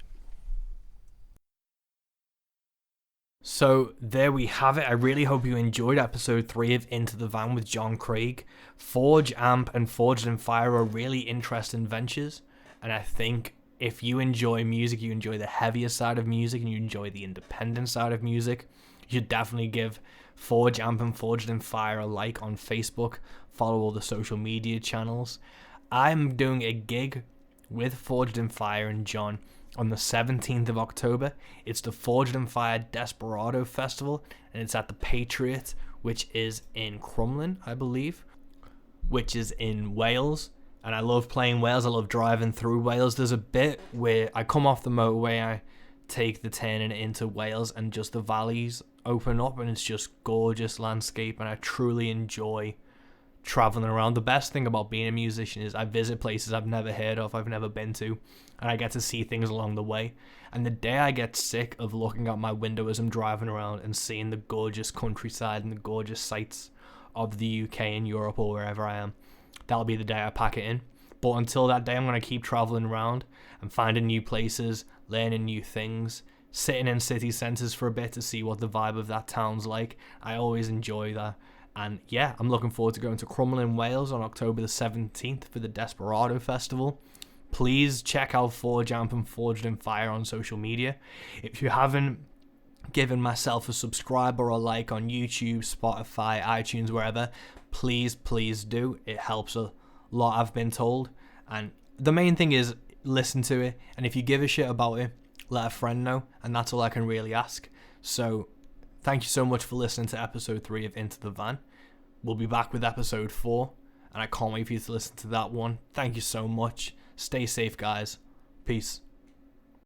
So there we have it. I really hope you enjoyed episode 3 of Into the Van with John Craig. Forge, A.M.P, and Forged in Fire are really interesting ventures, and I think if you enjoy music, you enjoy the heavier side of music, and you enjoy the independent side of music, you should definitely give Forge, A.M.P, and Forged in Fire a like on Facebook. Follow all the social media channels. I'm doing a gig with Forged in Fire and John on the 17th of October. It's the Forged in Fire Desperado Festival, and it's at the Patriot, which is in Crumlin, I believe, which is in Wales. And I love playing Wales. I love driving through Wales. There's a bit where I come off the motorway, I take the turning into Wales, and just the valleys open up, and it's just gorgeous landscape, and I truly enjoy traveling around. The best thing about being a musician is I visit places I've never heard of, I've never been to, and I get to see things along the way. And the day I get sick of looking out my window as I'm driving around and seeing the gorgeous countryside and the gorgeous sights of the UK and Europe or wherever I am, that'll be the day I pack it in. But until that day, I'm going to keep traveling around and finding new places, learning new things, sitting in city centres for a bit to see what the vibe of that town's like. I always enjoy that. And yeah, I'm looking forward to going to Crumlin, Wales on October the 17th for the Desperado Festival. Please check out Forge, A.M.P, and Forged in Fire on social media. If you haven't given myself a subscribe or a like on YouTube, Spotify, iTunes, wherever, please do. It helps a lot, I've been told. And the main thing is listen to it, and if you give a shit about it, let a friend know, and that's all I can really ask. So thank you so much for listening to episode 3 of Into the Van. We'll be back with episode 4, and I can't wait for you to listen to that one. Thank you so much. Stay safe, guys. Peace.